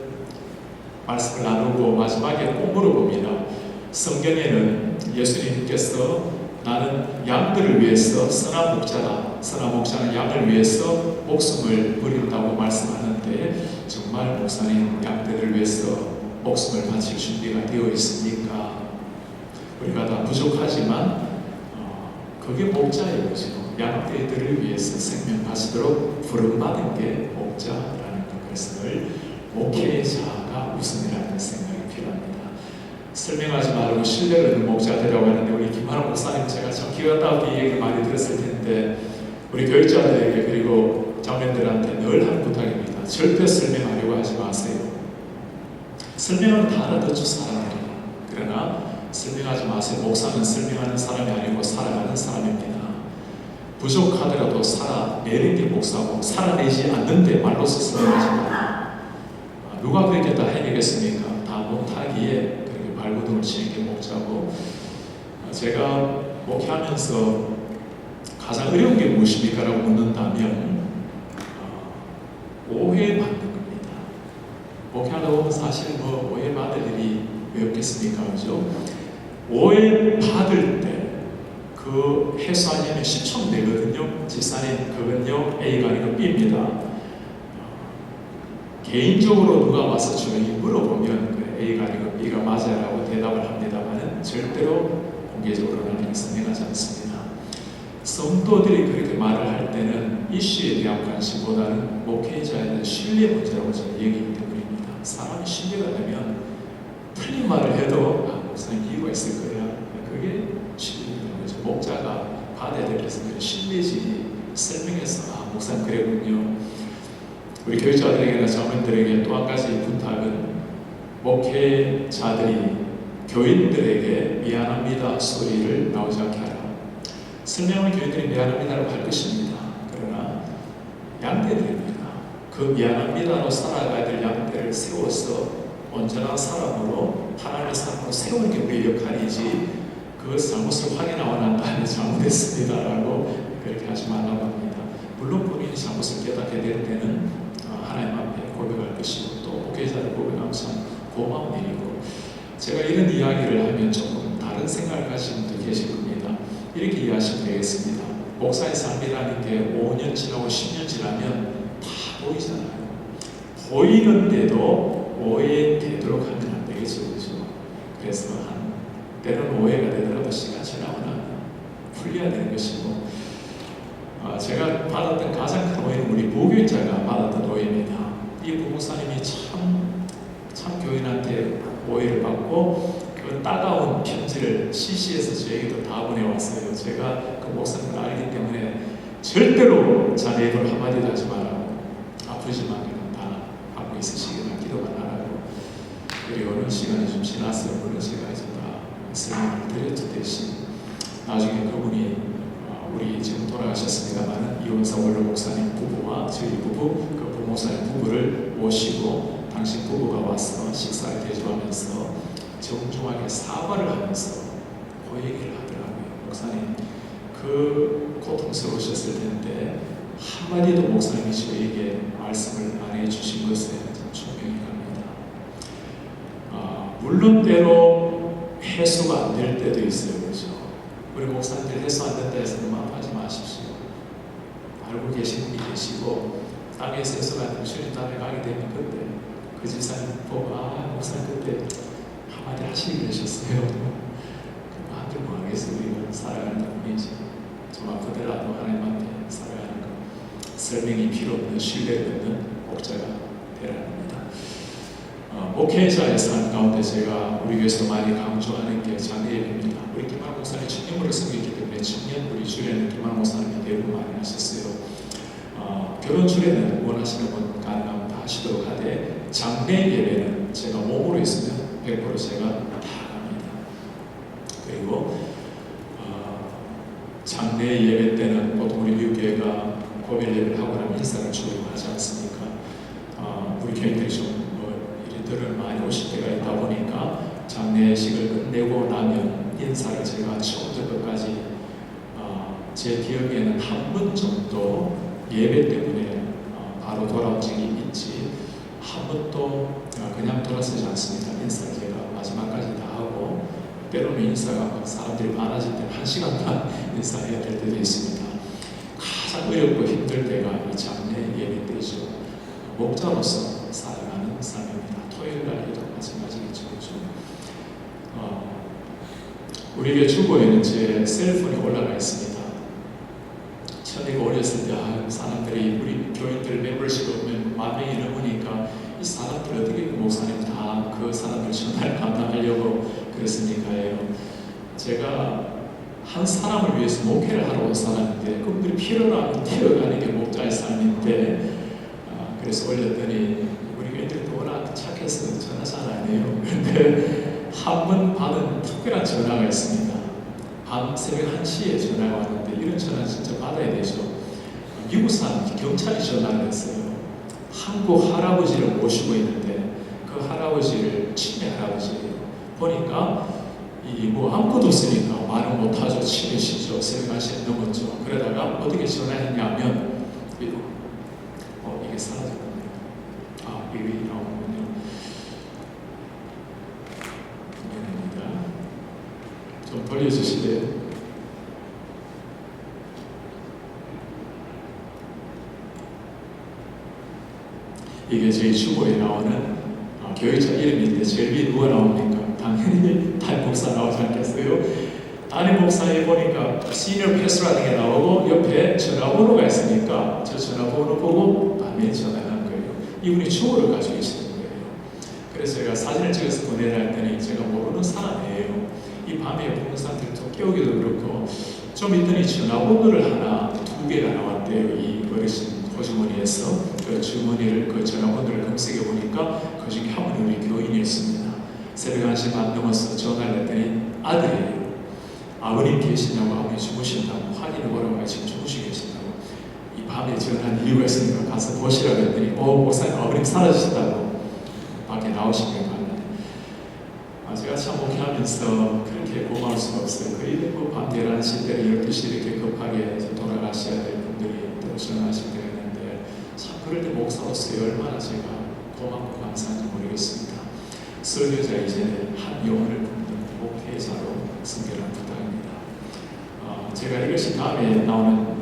말씀을 나누고 마지막에 꼭 물어봅니다. 성경에는 예수님께서 나는 양들을 위해서 선한 목자다, 선한 목자는 양을 위해서 목숨을 버린다고 말씀하는데, 정말 목사님 양들을 위해서 목숨을 바칠 준비가 되어 있습니까? 우리가 다 부족하지만 그게 목자예요. 양떼들을 위해서 생명 바치도록 부름받은 게 목자라는 것을 목회자가 우선이라는 생각이 필요합니다. 설명하지 말고 신뢰를 얻는 목자들이라고 하는데, 우리 김하람 목사님 제가 참 기가 막히게 얘기 많이 들었을 텐데, 우리 교육자들에게 그리고 장로님들한테 늘 하는 부탁입니다. 절대 설명하려고 하지 마세요. 설명은 다 알아듣죠, 사람들이. 그러나 설명하지 마세요. 목사는 설명하는 사람이 아니고 살아가는 사람입니다. 부족하더라도 살아내는 게 목사고, 살아내지 않는데 말로서 설명하지 마. 누가 그렇게 다 해내겠습니까? 다 못하기에 발버둥을 치는 게 목자고, 제가 목회하면서 가장 어려운 게 무엇입니까? 라고 묻는다면 오해받는 겁니다. 목회하다 보면 사실 오해받을 일이 왜 없겠습니까? 그죠? 오해받을 때 그 해소하려면 10초 되거든요. 집사님 그건요 A가 아니고 B입니다. 개인적으로 누가 와서 저에게 물어보면 A가 아니고 B가 맞아라고 대답을 합니다만, 절대로 공개적으로는 이렇게 설명하지 않습니다. 성도들이 그렇게 말을 할 때는 이슈에 대한 관심보다는 목회자에 대한 신뢰 문제라고 저는 얘기하기 때문입니다. 사람이 신뢰가 되면 틀린 말을 해도 목사님 이유가 있을 거야. 그게 신뢰라는 거죠. 목자가 받아야 될 것은 신뢰지, 설명해서 목사님 그랬군요. 우리 교육자들에게나 장로님들에게 또 한 가지 부탁은, 목회자들이 교인들에게 미안합니다 소리를 나오지 않게 하라. 설명은 교인들이 미안합니다라고 할 것입니다. 그러나 양떼들입니다. 그 미안합니다로 살아가야 될 양떼를 세워서 온전한 사람으로, 하나님의 사람으로 세우는 게 우리의 역할이지, 그 잘못을 확인하고 난 다음에 잘못했습니다라고 그렇게 하지 말라고 합니다. 물론 본인이 잘못을 깨닫게 될 때는 하나님 앞에 고백할 것이고, 또 목회자를 고백하면 참 고마운 일이고, 제가 이런 이야기를 하면 조금 다른 생각을 가지신 분도 계실 겁니다. 이렇게 이해하시면 되겠습니다. 목사의 삶이라는 게 5년 지나고 10년 지나면 다 보이잖아요. 보이는데도 오해되도록 하면 안 되겠죠. 그렇죠? 그래서 때로는 오해가 되더라도 시간 지나고 나면 풀려야 되는 것이고, 제가 받았던 가장 큰 오해는 우리 부교육자가 받았던 오해입니다. 이 부목사님이 참 교인한테 오해를 받고 그 따가운 편지를 CC에서 저에게도 다 보내왔어요. 제가 그 목사님을 알기 때문에 절대로 자네 입으로 한마디도 하지 말라고, 아프지만 다 하고 있으시기를 기도만 하라고. 그리고는 시간이 좀 지났어요. 물론 제가 이제 다 설명을 드렸듯이 나중에 그분이 우리 지금 돌아가셨습니다만 이원사 원로 목사님 부부와 저희 부부, 그 부목사님 부부를 모시고 당신 부부가 와서 식사를 대접하면서 정중하게 사과를 하면서 그 얘기를 하더라고요. 목사님, 그 고통스러우셨을 텐데 한마디도 목사님이 저에게 말씀을 안 해주신 것에 충격이 갑니다. 물론 때로 해소가 안 될 때도 있어요. 그렇죠? 우리 목사님들 해소 안 된다 해서 너무 아파하지 마십시오. 알고 계신 분이 계시고 땅에서 해소가 안 되면 주님 땅에 가게 되면 그때 그 지사님 보고 목사님 그때 한마디 하시기 그러셨어요. 마음들 뭐 하겠어요. 우리가 살아가는 분이지. 좀 아프더라도 하나님한테 살아가는 거 설명이 필요 없는 신뢰를 얻는 목자가 되라는 겁니다. 목회자의 삶 가운데 제가 우리 교회에서 많이 강조하는 게 장례예배입니다. 우리 김한 목사님 청년부를 섬기기 때문에 청년 우리 주례는 김한 목사님이 대부분 많이 하셨어요. 결혼 주례는 원하시는 분 가능하면 다 하시도록 하되 장례 예배는 제가 몸으로 있으면 100% 제가 다 합니다. 그리고 장례 예배 때는 보통 우리 교회가 고별 예배를 하고 나면 인사를 주로 하지 않습니까? 우리 교인들이 좀 이리들을 많이 오실 때가 있다 보니까 장례식을 끝내고 나면 인사를 제가 처음부터 끝까지 제 기억에는 한 번 정도 예배 때문에 바로 돌아온 적이 있지 한 번도 그냥 돌아서지 않습니다. 인사를 제가 마지막까지 다 하고 때로는 인사가 사람들이 많아질 때는 1시간 반 인사해야 될 때도 있습니다. 가장 어렵고 힘들 때가 이 장례 예배 때죠. 목자로서 살아가는 삶입니다. 토요일 날에도 마찬가지겠죠. 우리에게 주보에는 제 셀폰이 올라가 있습니다. 처음에 어렸을 때 사람들이 우리 교인들 멤버십 오면 10,000명이 넘으니까 이 사람들 어떻게 목사님 다 그 사람들 전화를 감당하려고 그랬습니까요? 제가 한 사람을 위해서 목회를 하러 온 사람인데 그분들이 필요하면 태워가는 게 목자의 삶인데 그래서 올렸더니 우리 교인들도 워낙 착해서 전화 잘 안 해요. 그런데 한 번 받은 특별한 전화가 있습니다. 밤 새벽 1시에 전화가 왔는데 이런 전화 진짜 받아야 되죠. 미국산 경찰이 전화를 했어요. 한국 할아버지를 모시고 있는데 그 할아버지를 치매 할아버지예요. 보니까 뭐 아무것도 없으니까 말을 못하죠. 치매시죠. 새벽 1시에 넘었죠. 그러다가 어떻게 전화했냐면 이게 사라졌군요. 이게 나오는군요. 미안합니다. 좀 돌려주실래요? 이게 저희 주보에 나오는 교회자 이름인데 제일 위에 누가 나옵니까? 당연히 담임 목사 나오지 않겠어요? 담임 목사에 보니까 시니어 패스라는 게 나오고 옆에 전화번호가 있으니까 저 전화번호 보고 밤에 전화한 거예요. 이분이 주보를 가지고 계시는 거예요. 그래서 제가 사진을 찍어서 보내라 했더니 제가 모르는 사람이에요. 이 밤에 보는 사람들도 깨우기도 그렇고 좀 있더니 전화번호를 하나 2개가 나왔대요. 이 어르신 호주머니에서 그 주머니를 그 전화번호를 검색해 보니까 그 중에 한 분이 우리 교인이었습니다. 새벽 1시 반 넘어서 전화를 했더니 아들이에요. 아버님 계시냐고 아버님 주무신다고 확인해 보라고 지금 주무시고 계신다고 이 밤에 전화한 이유가 있으니까 가서 보시라고 했더니 목사님 아버님 사라지셨다고 밖에 나오신 거예요. 제가 참 목회하면서 그렇게 고마울 수가 없어요. 그리고 밤 11시 때 12시 이렇게 급하게 돌아가셔야 될 분들이 또 전화하실 때가 있는데 참 그럴 때 목사로서 얼마나 제가 고맙고 감사한지 모르겠습니다. 설교자 이제는 한 영혼을 품는 목회자로 승계를 부탁합니다. 제가 이것이 다음에 나오는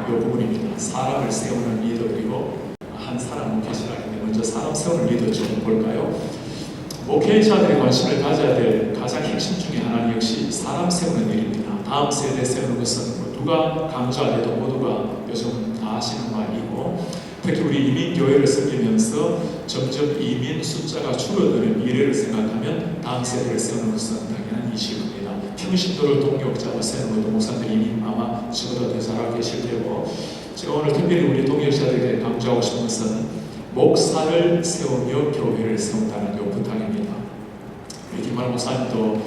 이 부분입니다. 사람을 세우는 리더이고 한 사람 목회자가 있는데 먼저 사람 세우는 리더 좀 볼까요? 목회자들의 관심을 가져야 될 가장 핵심 중에 하나는 역시 사람 세우는 일입니다. 다음 세대 세우는 것은 누가 강조하려도 모두가 요즘 다 하시는 말이고 특히 우리 이민교회를 섬기면서 점점 이민 숫자가 줄어드는 미래를 생각하면 다음 세대를 세우는 것은 당연한 이식입니다. 평신도를 동역자로 세우는 것도 목사님들이 이미 아마 저보다 더 잘 알고 계실 테고, 제가 오늘 특별히 우리 동역자들에게 강조하고 싶은 것은 목사를 세우며 교회를 세운다는 요 부탁입니다. 우리 김만호 목사님도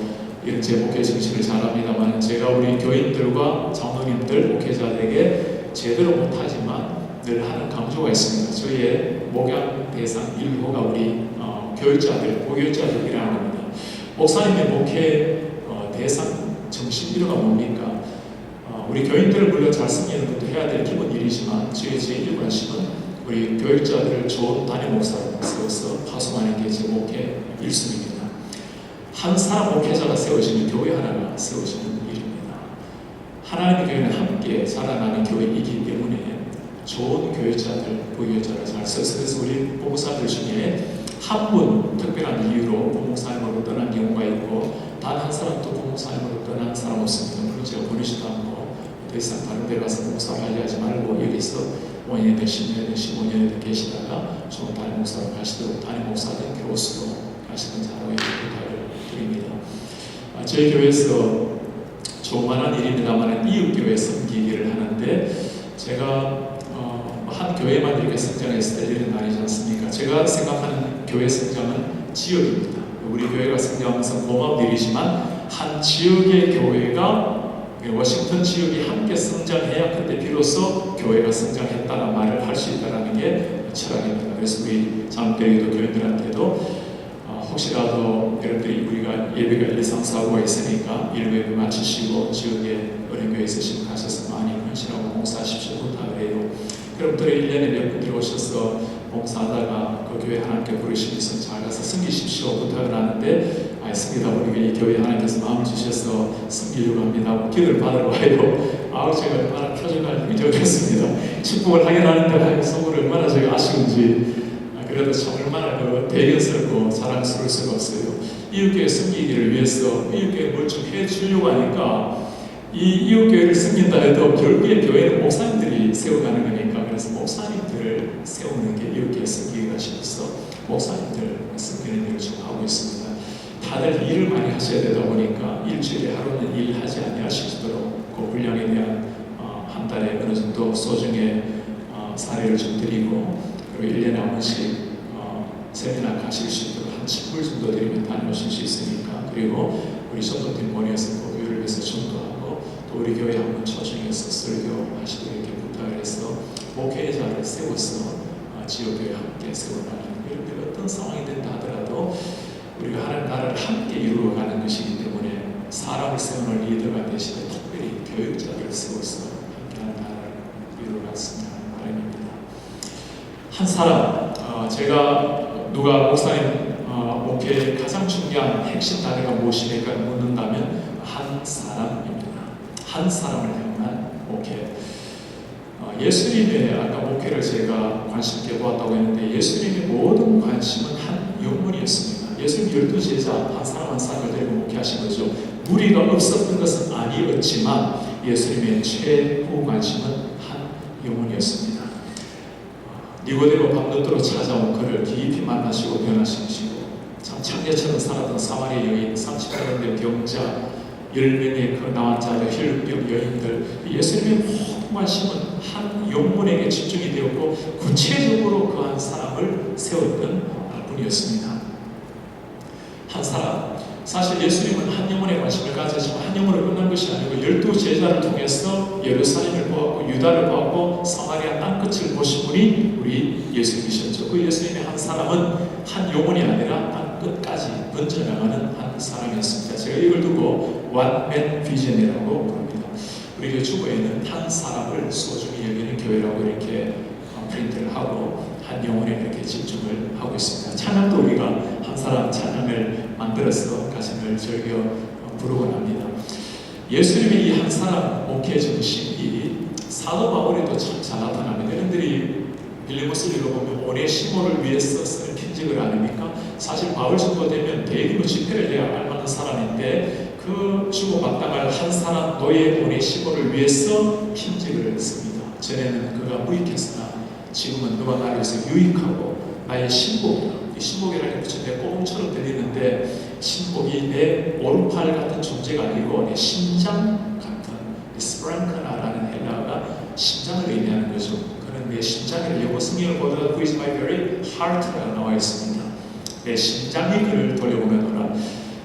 이런 제 목회 정신을 잘 압니다만, 제가 우리 교인들과 장로님들, 목회자들에게 제대로 못하지만 늘 하는 강조가 있습니다. 저희의 목양 대상 1호가 우리 교육자들, 고교육자들이라는 겁니다. 목사님의 목회 대상 정신 1호가 뭡니까? 우리 교인들을 물론 잘 섬기는 것도 해야 될 기본 일이지만, 저희 제1 관심은 우리 교육자들을 좋은 담임 목사로 세워서 파송하는 게 제 목회 1순위입니다. 한 사람 목회자가 세워지는 교회 하나가 세워지는 일입니다. 하나님의 교회는 함께 자라나는 교회이기 때문에 좋은 교육자들, 부교육자를 잘 써서, 그래서 우리 부목사들 중에 한 분 특별한 이유로 부목사님으로 떠난 경우가 있고, 단 한 사람도 부목사님으로 떠난 사람 없습니다. 물론 제가 보내지도 않고 더 이상 다른 데 가서 목사를 하지 말고 여기서 5년이든 10년이든 15년이든 계시다가 좋은 담임 목사로 가시도록, 담임 목사든 교수로 가시는 자로 부탁을 드립니다. 저희 교회에서 조그만한 일입니다만 이웃교회 섬기기를 하는데, 제가 한 교회만 이렇게 성장했을 때 이런 날이지 않습니까? 제가 생각하는 교회 성장은 지역입니다. 우리 교회가 성장하면서 고마운 일이지만, 한 지역의 교회가 워싱턴 지역이 함께 성장해야 그때 비로소 교회가 성장했다는 말을 할 수 있다는 게 철학입니다. 그래서 우리 장로들에게도 교인들한테도 혹시라도 여러분들이 우리가 예배가 1, 2, 3, 4, 5가 있으니까 1회를 마치시고 지역에 어린교회 있으시면 가셔서 많이 헌신하고 봉사하십시오 부탁을 해요. 여러분들이 1년에 몇 분들이 오셔서 봉사하다가 그 교회 하나님께 부르시면서 잘 가서 섬기십시오 부탁을 하는데, 알겠습니다. 우리가 이 교회 하나님께서 마음을 주셔서 섬기려고 합니다. 기도를 받으러 와요. 제가 얼마나 표정을 잊어버렸습니다. 축복을 하긴 하는데 속으로 얼마나 제가 아쉬운지. 그래도 참 얼마나 대견스럽고 자랑스러울 수가 없어요. 이웃교회 섬기기를 위해서 이웃교회 뭘 좀 해주려고 하니까, 이 이웃교회를 섬긴다 해도 결국에 교회는 목사님들이 세워가는 거니까, 그래서 목사님들을 세우는 게 이웃교회 섬기기가 싶어서 목사님들 섬기는 일을 좀 하고 있습니다. 다들 일을 많이 하셔야 되다 보니까 일주일에 하루는 일하지 아니하시도록 그 분량에 대한 한 달에 어느 정도 소정의 사례를 좀 드리고, 그리고 1년에 한 번씩 세미나 가실 수 있도록 한 10불 정도 드리면 다녀오실 수 있으니까, 그리고 우리 전도팀 보내서 교회를 위해서 전도하고, 또 우리 교회 한번 초청해서 설교하시도록 이렇게 부탁을 해서 목회자를 세워서 지역교회 함께 세워나가는, 이렇게 어떤 상황이 된다 하더라도 우리가 하나님 나라를 함께 이루어가는 것이기 때문에 사람을 세우는 리더가 대신에 특별히 교육자들을 세워서 함께하는 나라를 이루어갔으면 하는 바람입니다. 한 사람, 제가 누가 목사님 목회의 가장 중요한 핵심 단어가 무엇입니까? 묻는다면 한 사람입니다. 한 사람을 향한 목회. 예수님의 아까 목회를 제가 관심 있게 보았다고 했는데, 예수님의 모든 관심은 한 영혼이었습니다. 예수님 12제자 한 사람 한 사람을 데리고 목회하신 거죠. 무리가 없었던 것은 아니었지만 예수님의 최후 관심은 한 영혼이었습니다. 니고데모 밤늦도록 찾아온 그를 깊이 만나시고 변화시키시고, 참 창녀처럼 살았던 사마리아 여인, 38년 된 병자, 10명의 그 나온 자들, 혈육병 여인들, 예수님의 모든 관심은 한 영혼에게 집중이 되었고, 구체적으로 그 한 사람을 세웠던 분이었습니다. 한 사람, 사실 예수님은 한 영혼에 관심을 가지지만 한 영혼으로 끝난 것이 아니고 12제자를 통해서 예루살렘을 보았고 유다를 보았고 사마리아 땅끝을 보신 분이 우리 예수님이셨죠. 그 예수님의 한 사람은 한 영혼이 아니라 땅끝까지 번져나가는 한 사람이었습니다. 제가 이걸 두고 원맨 비전이라고 부릅니다. 우리 교회 주보에는 한 사람을 소중히 여기는 교회라고 이렇게 프린트를 하고 한 영혼에 이렇게 집중을 하고 있습니다. 찬양도 우리가 한 사람 찬양을 만들어서 가슴을 즐겨 부르곤 합니다. 예수님의 이 한 사람 목회 정신이 사도 바울에도 참 잘 나타납니다. 여러분들이 빌레모스를 읽어보면 오네시모를 위해서 쓰는 편지를 아닙니까? 사실 바울 정도 되면 대규모 집회를 해야 알만한 사람인데, 그 주고받다갈 한 사람 노예 오네시모를 위해서 편지를 씁니다. 전에는 그가 무익했으나 지금은 너와 나를 위해서 유익하고 나의 신복이다. 이 신복이라는 게 무슨 내 꼬음처럼 들리는데 신복이 내 오른팔 같은 존재가 아니고 내 심장 같은 스프랑크나라는 헬라어가 심장을 의미하는 거죠. 그는 내 심장이라 영어 성경을 보더라도 Who is my very heart라고 나와 있습니다. 내 심장이 그를 돌려보내노라.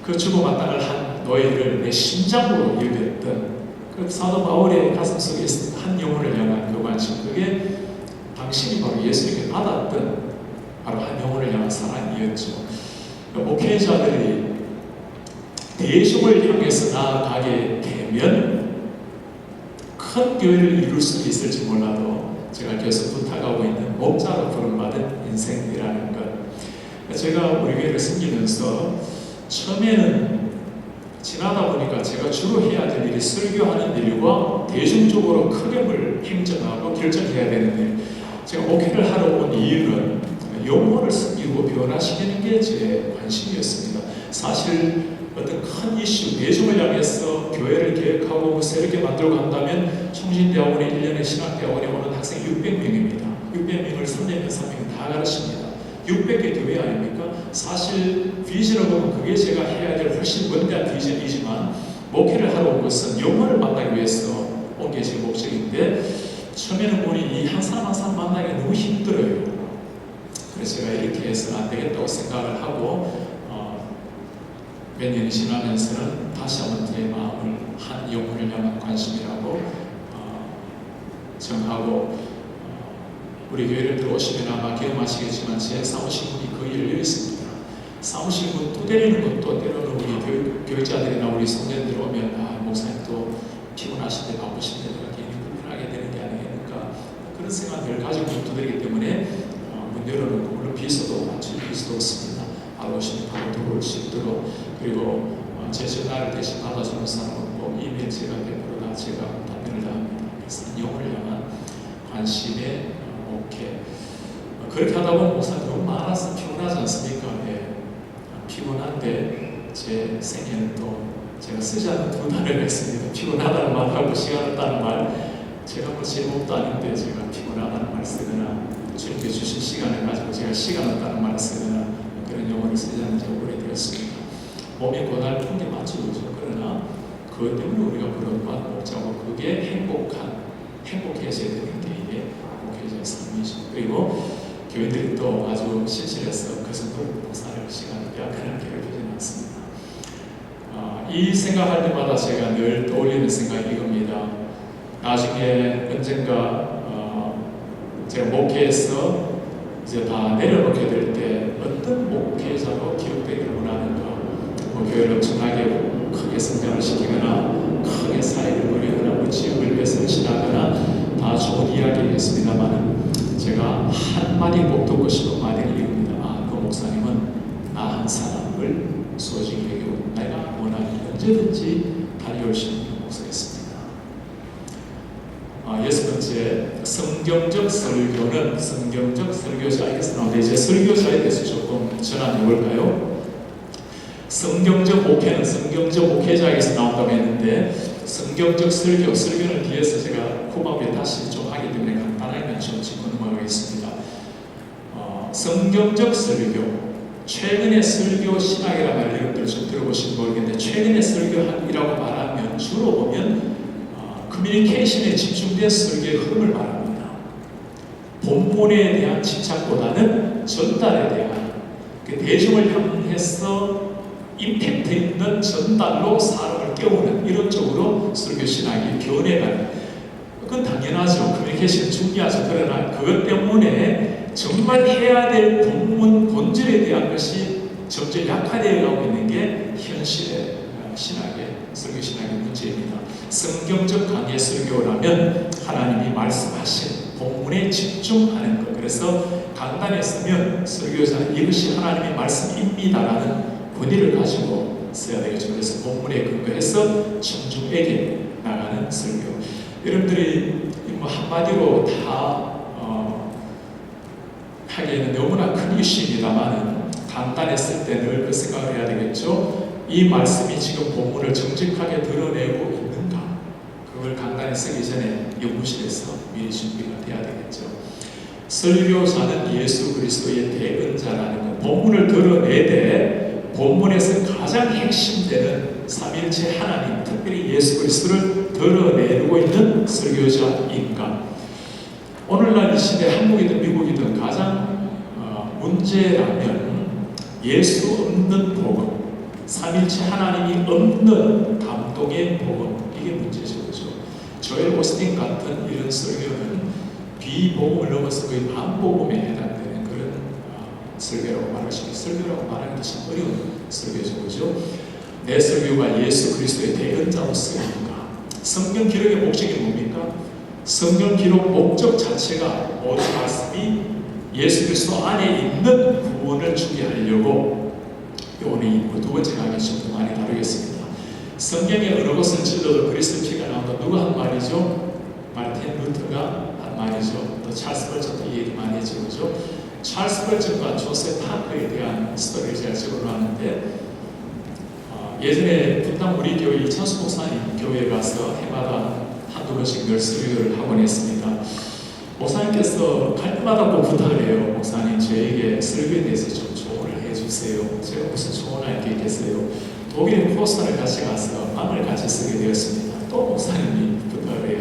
그 주고받당을 한 너희를 내 심장으로 여겼던 그 사도 바울의 가슴 속에 있었던 한 영혼을 향한 그 관심, 그게 당신이 바로 예수님께 받았던 바로 한 영혼을 향한 사랑이었죠. 목회자들이 대중을 향해서 나아가게 되면 큰 교회를 이룰 수 있을지 몰라도 제가 계속 부탁하고 있는 목자로 부름받은 인생이라는 것. 제가 우리 교회를 섬기면서 처음에는 지나다 보니까 제가 주로 해야 될 일이 설교하는 일과 대중적으로 크게 행정하고 결정해야 되는 일. 제가 목회를 하러 온 이유는 영혼을 섬기고 변화시키는 게 제 관심이었습니다. 사실 어떤 큰 이슈, 대중을 향해서 교회를 계획하고 새롭게 만들고 한다면 총신대학원에 1년에 신학대학원에 오는 학생 600명입니다. 600명을 3년 3명 다 가르칩니다. 600개 교회 아닙니까? 사실 비전을 보면 그게 제가 해야 될 훨씬 먼데한 비전이지만 목회를 하러 온 것은 영혼을 만나기 위해서 온 게 제 목적인데 처음에는 보니 이 한 사람 한 사람 만나기가 너무 힘들어요. 그래서 제가 이렇게 해서는 안 되겠다고 생각을 하고 몇 년이 지나면서는 다시 한번 제 마음을 한 영혼을 향한 관심이라고 정하고 우리 교회를 들어오시면 아마 경험하시겠지만 제 사무실문이 그 일을 여기 있습니다. 사무실문 두드리는 것도 때로는 우리 교육자들이나 우리 성도들 오면 목사님 또 피곤하신데 바쁘신데 내가 괜히 불편하게 되는 게 아니겠는가 그런 생각을 가지고 두드리기 때문에 문 열어놓고 물론 비서도 맞출 비서도 없습니다. 오시면 바로 들어올 수 있도록 그리고 제 전화를 대신 받아주는 사람은 뭐 이메일 제가 100% 다 제가 답변을 다 합니다. 그래서 영혼을 향한 관심의 목회 그렇게 하다 보면 목사님 너무 많아서 피곤하지 않습니까? 네. 피곤한데 제 생에는 또 제가 쓰지 않은 두 단어가 있습니다. 피곤하다는 말하고 시간 없다는 말 제가 뭐 제목도 아닌데 제가 피곤하다는 말 쓰거나 주님께 주신 시간을 가지고 제가 시간 없다는 말을 쓰거나 그런 용어를 쓰지 않은 지 오래되었습니다. 몸이 고달픈 게 맞죠, 그렇죠? 그러나 그것 때문에 우리가 부름받은 목자고 그게 행복해져야 되는 게 이게 목회자의 삶이죠. 그리고 교인들이 또 아주 신실해서 그 정도로 봉사를 시간을 빼앗기는 괴롭히지는 않습니다. 이 생각할 때마다 제가 늘 떠올리는 생각이 이겁니다. 나중에 언젠가 제가 목회에서 이제 다 내려놓게 될 때 어떤 목회자로 기록되기를 원하는가 뭐 교회를 엄청나게 크게 성장을 시키거나 크게 사역을 벌이거나 뭐 지역을 위해서 헌신하거나 다 좋은 이야기겠습니다만 제가 한마디 못 듣고 싶은 말이 이겁니다. 그 목사님은 나 한 사람을 소중히 여기고 내가 원하는 언제든지 다녀올 수 있는 목사였습니다. 여섯 번째, 성경적 설교는 성경적 설교자에게서 나오는데 이제 설교자에 대해서 조금 전환해 볼까요? 성경적 목회는 성경적 목회자에게서 나온다고 했는데 성경적 설교는 뒤에서 제가 후반부에 다시 좀 하기 때문에 간단하게 좀 짚고 넘어가겠습니다. 성경적 설교, 최근의 설교 신학이라는 말 여러분들 좀 들어보시면 모르겠는데 최근의 설교이라고 말하면 주로 보면 커뮤니케이션에 집중된 설교의 흐름을 말합니다. 본문에 대한 집착보다는 전달에 대한 대중을 향해서 임팩트 있는 전달로 사람을 깨우는 이런 쪽으로 설교 신학이 변해가는 그건 당연하죠. 커뮤니케이션 중요하죠. 그러나 그것 때문에 정말 해야 될 본문 본질에 대한 것이 점점 약화되어 가고 있는 게 현실의 신학의 설교 신학의 문제입니다. 성경적 강의 설교라면 하나님이 말씀하신 본문에 집중하는 것. 그래서 강단에 서면 설교자는 이것이 하나님의 말씀입니다라는 권위를 가지고 써야 되겠죠. 그래서 본문에 근거해서 청중에게 나가는 설교. 여러분들이 뭐 한마디로 다 하기에는 너무나 큰 이슈입니다만 간단했을 때 늘 그 생각을 해야 되겠죠. 이 말씀이 지금 본문을 정직하게 드러내고 있는가? 그걸 간단히 쓰기 전에 연구실에서 미리 준비가 돼야 되겠죠. 설교자는 예수 그리스도의 대언자라는 것, 본문을 드러내되 본문에서 가장 핵심되는 삼일체 하나님, 특별히 예수 그리스도를 드러내고 있는 설교자인가. 오늘날 이 시대 한국이든 미국이든 가장 문제라면 예수 없는 복음, 삼일체 하나님이 없는 감동의 복음, 이게 문제죠. 그죠? 조엘 오스틴 같은 이런 설교는 비복음을 넘어서 거의 반복음에 해당되는 그런 설교라고 말할 수 있어요. 설교라고 말하기도 참 어려운 설교죠. 그죠? 내 설교가 예수 그리스도의 대언자로서인가? 성경 기록의 목적이 뭡니까? 성경 기록 목적 자체가 모든 말씀이 예수 그리스도 안에 있는 구원을 주게 하려고. 오늘 두 번째 강의 좀 더 많이 다루겠습니다. 성경의 어느 곳을 찔러도 그리스도 피가 나온다. 누가 한 말이죠? 마르틴 루터가 한 말이죠. 또 찰스 벌전도 이 얘기 많이 했죠. 그죠? 찰스 벌전과 조셉 파커에 대한 스토리를 제가 적어놨는데, 예전에 분당 우리 교회 이찬수 목사님 교회에 가서 해마다 한두 번씩 늘 설교를 하곤 했습니다. 목사님께서 갈 때마다 꼭 부탁을 해요. 목사님, 저에게 설교에 대해서 좀 조언을 해주세요. 제가 무슨 조언할 게 있겠어요? 독일의 포스터를 같이 가서 방을 같이 쓰게 되었습니다. 또 목사님이 부탁을 해요.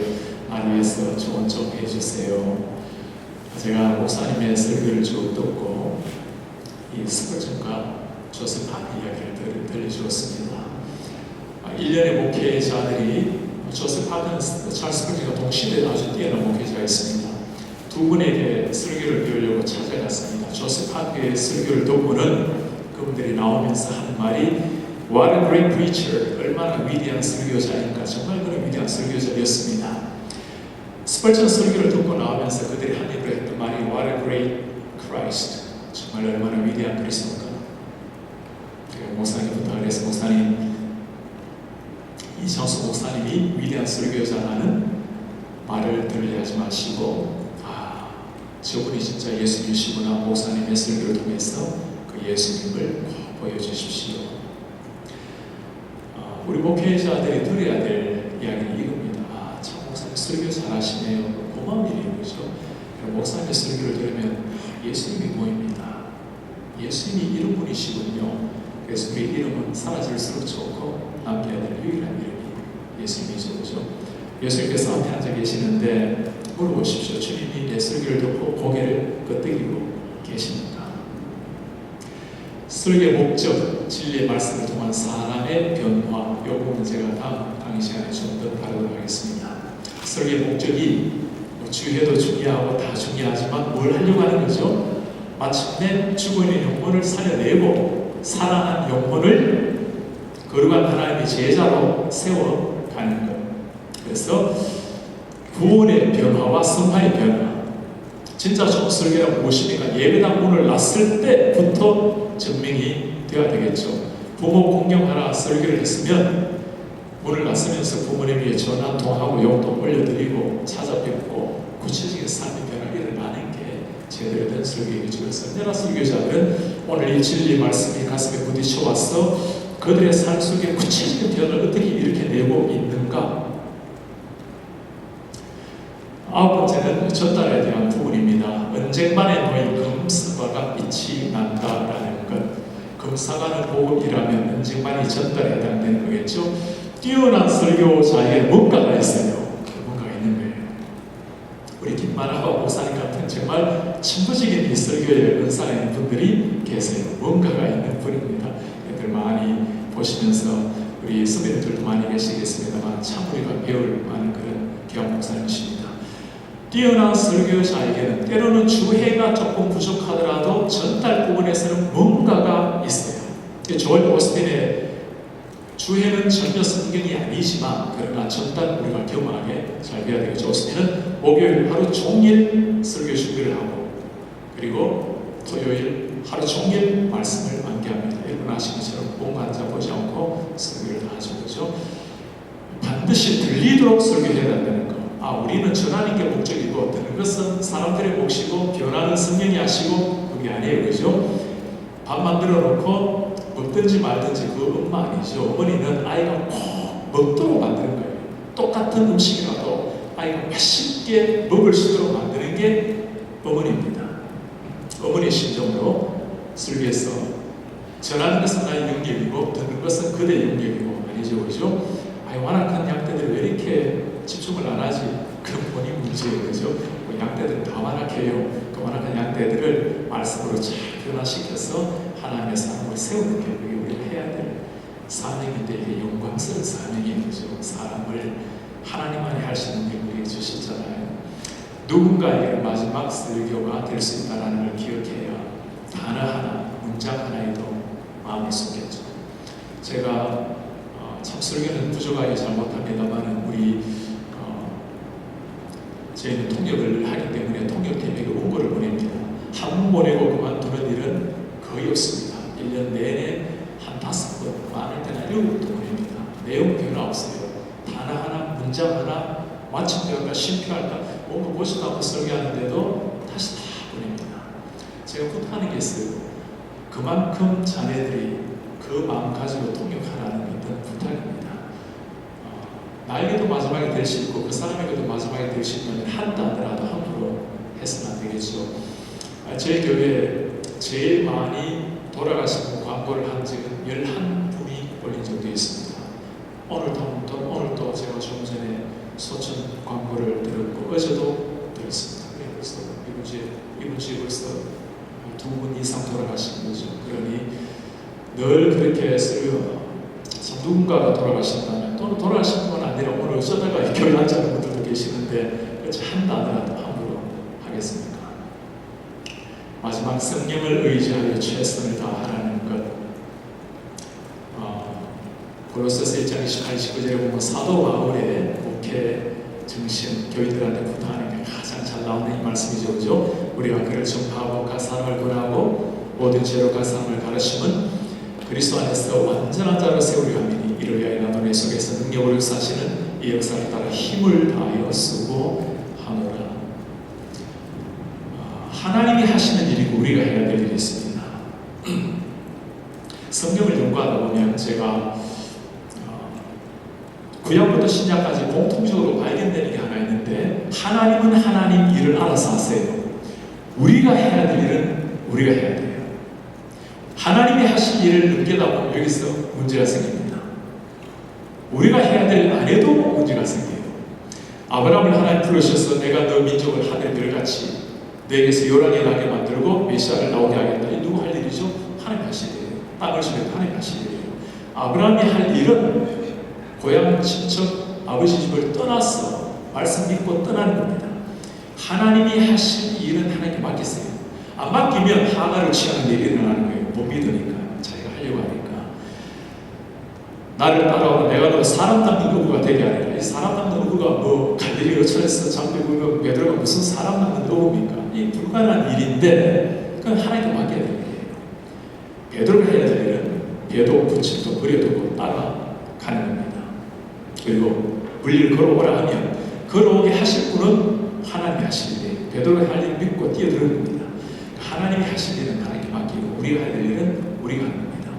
날 위해서 조언 좀 해주세요. 제가 목사님의 설교를 쭉 듣고 이 스펄전과 조셉 파커 이야기를 들려주었습니다. 1년의 목회자들이 조셉 파커는 찰스 스펄전과 동시대에 아주 뛰어난 목회자였습니다. 두 분에게 설교를 배우려고 찾아갔습니다. 조셉 파커의 설교를 듣고는 그분들이 나오면서 하는 말이 What a great preacher! 얼마나 위대한 설교자인가. 정말 그런 위대한 설교자였습니다. 스펄전 설교를 듣고 나오면서 그들이 한 입으로 했던 말이 What a great Christ! 정말 얼마나 위대한 그리스도인가. 제가 목사님께 부탁을 해서 목사님, 이창수 목사님이 위대한 설교자라는 말을 들으려 하지 마시고 저분이 진짜 예수님이시구나. 목사님의 설교를 통해서 그 예수님을 보여주십시오. 우리 목회자들이 들어야 될 이야기는 이겁니다. 참 목사님 설교 잘하시네요. 고마운 일이에요. 그죠? 목사님의 설교를 들으면 예수님이 보입니다. 예수님이 이런 분이시군요. 그래서 우리 이름은 사라질수록 좋고 남겨야 될 유일한 이름이 예수님이죠. 그죠? 예수님께서 앞에 앉아 계시는데 물어보십시오. 주님이 내 설교를 듣고 고개를 끄덕이고 계십니까? 설교의 목적, 진리의 말씀을 통한 사람의 변화, 이 부분은 제가 다음 시간에 좀 더 다루도록 하겠습니다. 설교의 목적이 주해도 중요하고 다 중요하지만 뭘 하려고 하는 거죠? 마침내 죽어있는 영혼을 살려내고 살아난 영혼을 거룩한 하나님의 제자로 세워가는 것. 그래서 구원의 변화와 성화의 변화. 진짜 좋은 설교가 무엇입니까? 예배당 문을 놨을 때부터 증명이 되어야 되겠죠. 부모 공경하라 설교를 했으면 문을 놨으면서 부모님 위해 전화 한 통하고 용돈 올려드리고 찾아뵙고 구체적인 삶의 변화가 일어나는 게 제대로 된 설교이죠. 그래서 언제나 설교자들은 오늘 이 진리 말씀이 가슴에 부딪혀와서 그들의 삶 속에 구체적인 변화를 어떻게 일으켜내고 있는가. 아홉 번째는 전달에 대한 부분입니다. 언쟁만에 놓인 금사과가 빛이 난다라는 것. 금사과는 복음이라면 언쟁만이 전달에 해당되는 거겠죠. 뛰어난 설교자에게 뭔가가 있어요. 뭔가가 있는 거예요. 우리 김만하고 목사님 같은 정말 친구적인 이 설교에 은사가 있는 분들이 계세요. 뭔가가 있는 분입니다. 애들 많이 보시면서 우리 선배님들도 많이 계시겠습니다만 참 우리가 배울 많은 그런 귀한 목사님이십니다. 뛰어난 설교자에게는 때로는 주해가 조금 부족하더라도 전달 부분에서는 뭔가가 있어요. 조엘 오스틴의 주해는 전혀 성경이 아니지만 그러나 전달 우리가 겸하게 잘 배워야 되겠죠. 오스틴은 목요일 하루 종일 설교 준비를 하고 그리고 토요일 하루 종일 말씀을 암기합니다. 여러분 아시는 것처럼 몸 앉아 보지 않고 설교를 다 하죠. 그렇죠? 반드시 들리도록 설교해야 된다는 것. 우리는 전하는 게 목적이고 듣는 것은 사람들의 몫이고 변화는 성령이 하시고 그게 아니에요. 그죠? 밥 만들어 놓고 먹든지 말든지 그 엄마 아니죠. 어머니는 아이가 꼭 먹도록 만드는 거예요. 똑같은 음식이라도 아이가 맛있게 먹을 수 있도록 만드는 게 어머니입니다. 어머니 심정으로 설교에서 전하는 것은 나의 영역이고 듣는 것은 그대의 영역이고 아니죠, 그죠? 완악한 양떼들 왜 이렇게 집중을 안 하지? 그건 본인 문제예요, 그죠? 양떼들은 다 완악해요. 그 완악한 양떼들을 말씀으로 잘 변화시켜서 하나님의 사람을 세우는 게 우리가 해야 될 사명인데, 이게 영광스러운 사명이에요, 그죠? 사람을 하나님만이 할 수 있는 게 우리에게 주시잖아요. 누군가에게 마지막 설교가 될 수 있다는 걸 기억해야 단어 하나, 문장 하나에도 마음이 쏟겠죠. 제가 참 설교는 부족하게 잘못합니다만 저희는 통역을 하기 때문에 통역팀에게 원고를 보냅니다. 한 번 보내고 그만두는 일은 거의 없습니다. 1년 내내 한 5번, 많을 때는 7번도 보냅니다. 내용 변화 없어요. 단어 하나, 문장 하나, 완성될까, 심표할까, 뭔가 보지도 않고 설교하는데도 다시 다 보냅니다. 제가 부탁하는 게 있어요. 그만큼 자네들이 그 마음 가지고 통역하라는 어떤 부탁입니다. 나에게도 마지막에 될 수 있고 그 사람에게도 마지막에 될 수 있는 한다 하더라도 함부로 해서는 안 되겠죠. 저희 교회에 제일 많이 돌아가신 광고를 한 적은 11분이 올린 적도 있습니다. 오늘도 제가 좀 전에 소천 광고를 들었고 어제도 들었습니다. 그래서 이번 주에 벌써 2분 이상 돌아가신 거죠. 그러니 늘 그렇게 했어요. 누군가가 돌아가신다면, 또는 돌아가신 분 아니라 오늘 어쩌다가 교회 앉아있는 분들도 계시는데 어찌 한다 하더라도 함부로 하겠습니까? 마지막 성령을 의지하여 최선을 다하라는 것. 골로새서 1장 28, 19절에 보면 사도 바울의 목회 정신, 교인들한테 부탁하는 게 가장 잘 나오는 이 말씀이죠, 그죠? 우리가 그를 전파하고 각 사람을 권하고 모든 죄로 각 사람을 가르치면 그리스도 안에서 완전한 자로 세우려 함이니 이를 위하여 나도 내 속에서 능력으로 역사하시는 이 역사를 따라 힘을 다하여 쓰고 하노라. 하나님이 하시는 일이고 우리가 해야 될 일이 있습니다. 성경을 연구하다 보면 제가 구약부터 신약까지 공통적으로 발견되는 게 하나 있는데, 하나님은 하나님 일을 알아서 하세요. 우리가 해야 될 일은 우리가 해야 돼요. 하나님이 하신 일을 넘기다 보면 여기서 문제가 생깁니다. 우리가 해야 될 일 안 해도 문제가 생겨요. 아브라함을 하나님 부르셔서 내가 너 민족을 하늘 별같이 내게서 요란히 나게 만들고 메시아를 나오게 하겠다. 이 누구 할 일이죠? 하나님 하실 일이에요. 땅을 주면 하나님 하실 일이에요. 아브라함이 할 일은 고향 친척 아버지 집을 떠나서 말씀 믿고 떠나는 겁니다. 하나님이 하신 일은 하나님께 맡기세요. 안 맡기면 하나를 취하는 일이 일어나는 거예요. 못 믿으니까, 자기가 하려고 하니까. 나를 따라오고 내가 너 사람 닮는 어부가 되게 하니까. 이 사람 닮는 어부가 뭐 갈릴리 어촌에서 잠들고 베드로가 무슨 사람 닮는 어부입니까? 이 불가능한 일인데 그건 하나님께 맡겨야 되는 거예요. 베드로가 해야 될 일은 배도 부침도 버려두고 따라가는 겁니다. 그리고 물리를 걸어오라 하면 걸어오게 하실 분은 하나님이 하실 일이에요. 베드로가 할 일을 믿고 뛰어드는 겁니다. 하나님이 하실 일은 하나님께 맡기고 우리가 할 일은 우리가 하는 겁니다.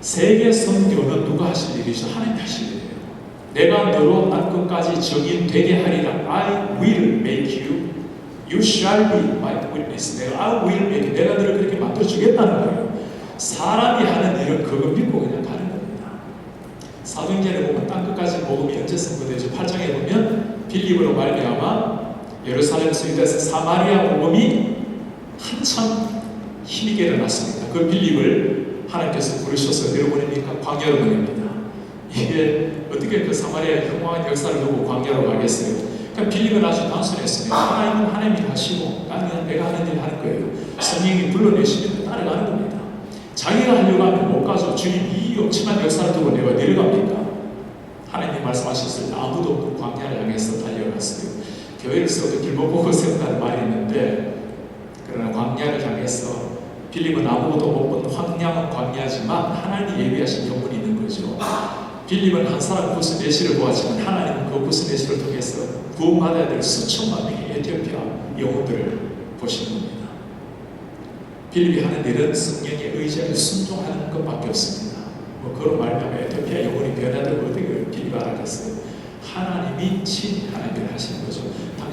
세계 선교는 누가 하실 일이죠? 하나님이 하실 일이에요. 내가 너로 땅끝까지 증인 되게 하리라. I will make you, you shall be my witness. 내가 I will make you, 내가 너를 그렇게 만들어 주겠다는 거예요. 사람이 하는 일은 그거 믿고 그냥 가는 겁니다. 사도행전에 보면 땅끝까지 복음이 언제 선포되죠? 8장에 보면 빌립으로 말미암아 예루살렘에서 유다에서 사마리아 복음이 한참 힘있게 일어났습니다. 그 빌립을 하나님께서 부르셔서 내려보냅니까? 광야로 보냅니다. 이게 어떻게 그 사마리아의 흉흉한 역사를 두고 광야로 가겠어요? 그러니까 빌립은 아주 단순했습니다. 하나님은 하나님이 하시고 나는 내가 하는 일 하는 거예요. 성령이 불러내시면 따라가는 겁니다. 자기가 하려고 하면 못 가죠. 주님 이 엄청난 역사를 두고 내가 내려갑니까? 하나님 말씀하셨을 때 아무도 없는 광야를 향해서 달려갔어요. 교회를 세워도 길못 보고 세운다는 말이 있는데, 그러나 광야를 향해서 빌립은 아무것도 못 본 황량한 광야지만 하나님이 예비하신 영혼이 있는 거죠. 빌립은 한 사람 구스 내시를 보았지만 하나님은 그 구스 내시를 통해서 구원받아야 될 수천만 명의 에티오피아 영혼들을 보시는 겁니다. 빌립이 하는 일은 성령에 의지하여 순종하는 것밖에 없습니다. 뭐 그런 말하면 에티오피아 영혼이 변화되고 어떻게 빌립이 알았겠어요? 하나님이 친히 하나님을 하시는 거죠.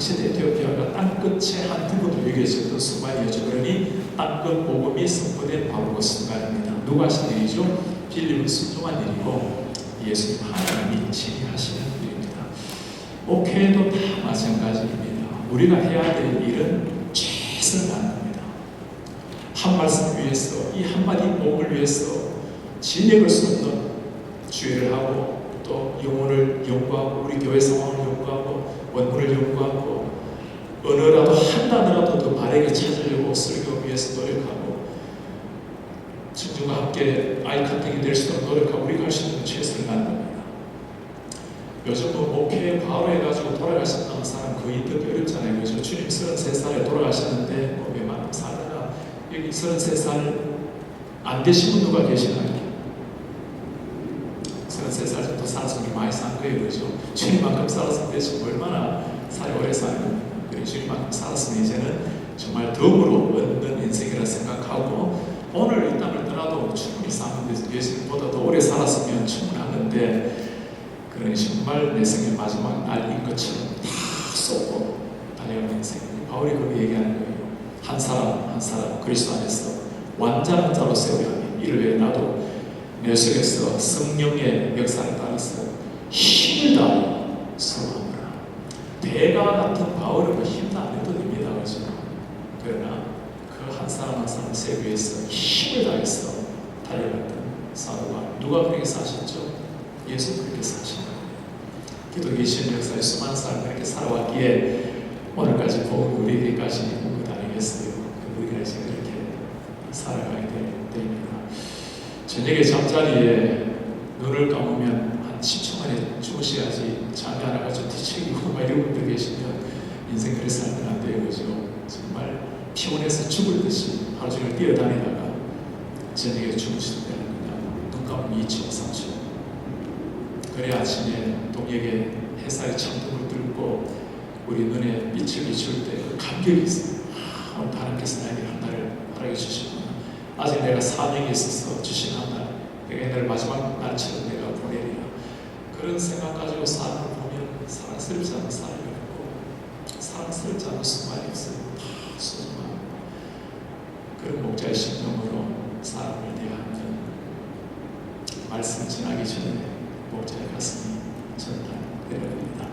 당시 에티오피아가 땅끝의 한 부분을 위기에 있었던 순간이었죠. 그러니 땅끝 복음이 선포된 바로 그 순간입니다. 누가 하신 일이죠? 빌립은 순종한 일이고 예수님 하나님이 지휘하시는 일입니다. 목회도 다 마찬가지입니다. 우리가 해야 될 일은 최선을 다하는 겁니다. 한 말씀 위해서, 이 한마디 복음을 위해서 진액을 쏟는 주의를 하고 또 영혼을 연구하고 우리 교회 상황을 연구하고 원문을 연구하고 언어라도 한 단어라도 더 바르게 찾으려고 설교 위해서 노력하고 친구와 함께 아이 컨택이 될 수 있도록 노력하고 우리가 할 수 있는 최선을 다하는 겁니다. 요즘 목회에 바로 해가지고 돌아가셨다는 사람 거의 듣기 어렵잖아요. 그죠? 주님 33살에 돌아가셨는데 왜만큼 살다가 여기 33살 안 되신 분 누가 계시나요? 33살 정도 살아서 우리 많이 산 거예요. 그죠? 주님만큼 살았으면 되지 얼마나 살이 오래 사는 그래 주님만큼 살았으면 이제는 정말 덤으로 얻는 인생이라 생각하고 오늘 이 땅을 떠나도 충분히 사는데 예수님보다 더 오래 살았으면 충분한 건데 그러니 정말 내 생의 마지막 날인 것처럼 다 쏟고 달려가는 인생. 바울이 그렇게 얘기하는 거예요. 한 사람 한 사람 그리스도 안에서 완전한 자로 세워야 하니 이를 위해 나도 내 속에서 성령의 역사를 따라서 힘을 다하여 서하노라. 대가 같은 바울은 그 힘도 안 해도 됩니다. 그렇죠? 그러나 그 한 사람 한 사람 세우기 위해서 힘을 다해서 달려갔던 사도가 누가 그렇게 사셨죠? 예수 그렇게 사신 거예요. 기독교신 역사에 수많은 사람이 그렇게 살아왔기에 오늘까지 복음이 우리에게까지 온 것 아니겠어요? 우리가 이제 그렇게 살아가게 됩니다. 저녁에 잠자리에 눈을 감으면 한 10초 만에 주무셔야지 잠이 안 와가지고 뒤척이고 막 이런 분들 계시면 인생 그렇게 살면 안 돼요. 그죠? 정말 피곤해서 죽을 듯이 하루 종일 뛰어다니다가 저녁에 주무실 때는 그냥 눈 감으면 2초, 3초 그래 아침에 동역에 햇살이 창문을 뚫고 우리 눈에 빛을 비출 때 그 감격이 있어요. 오늘 하나님께서 나에게 한 날을 허락해 주시구나. 아직 내가 사명이 있어서 주신 한 날, 내가 이 날 마지막 날처럼 내가 보내리라. 그런 생각 가지고 사는 걸 보면 사랑스럽지 않은 사람이 없고 사랑스럽지 않은 순간이 있어요. 다 소중한 그런 목자의 심령으로 사람을 대하는 말씀 전하기 전에 목자의 가슴이 전달 내려갑니다.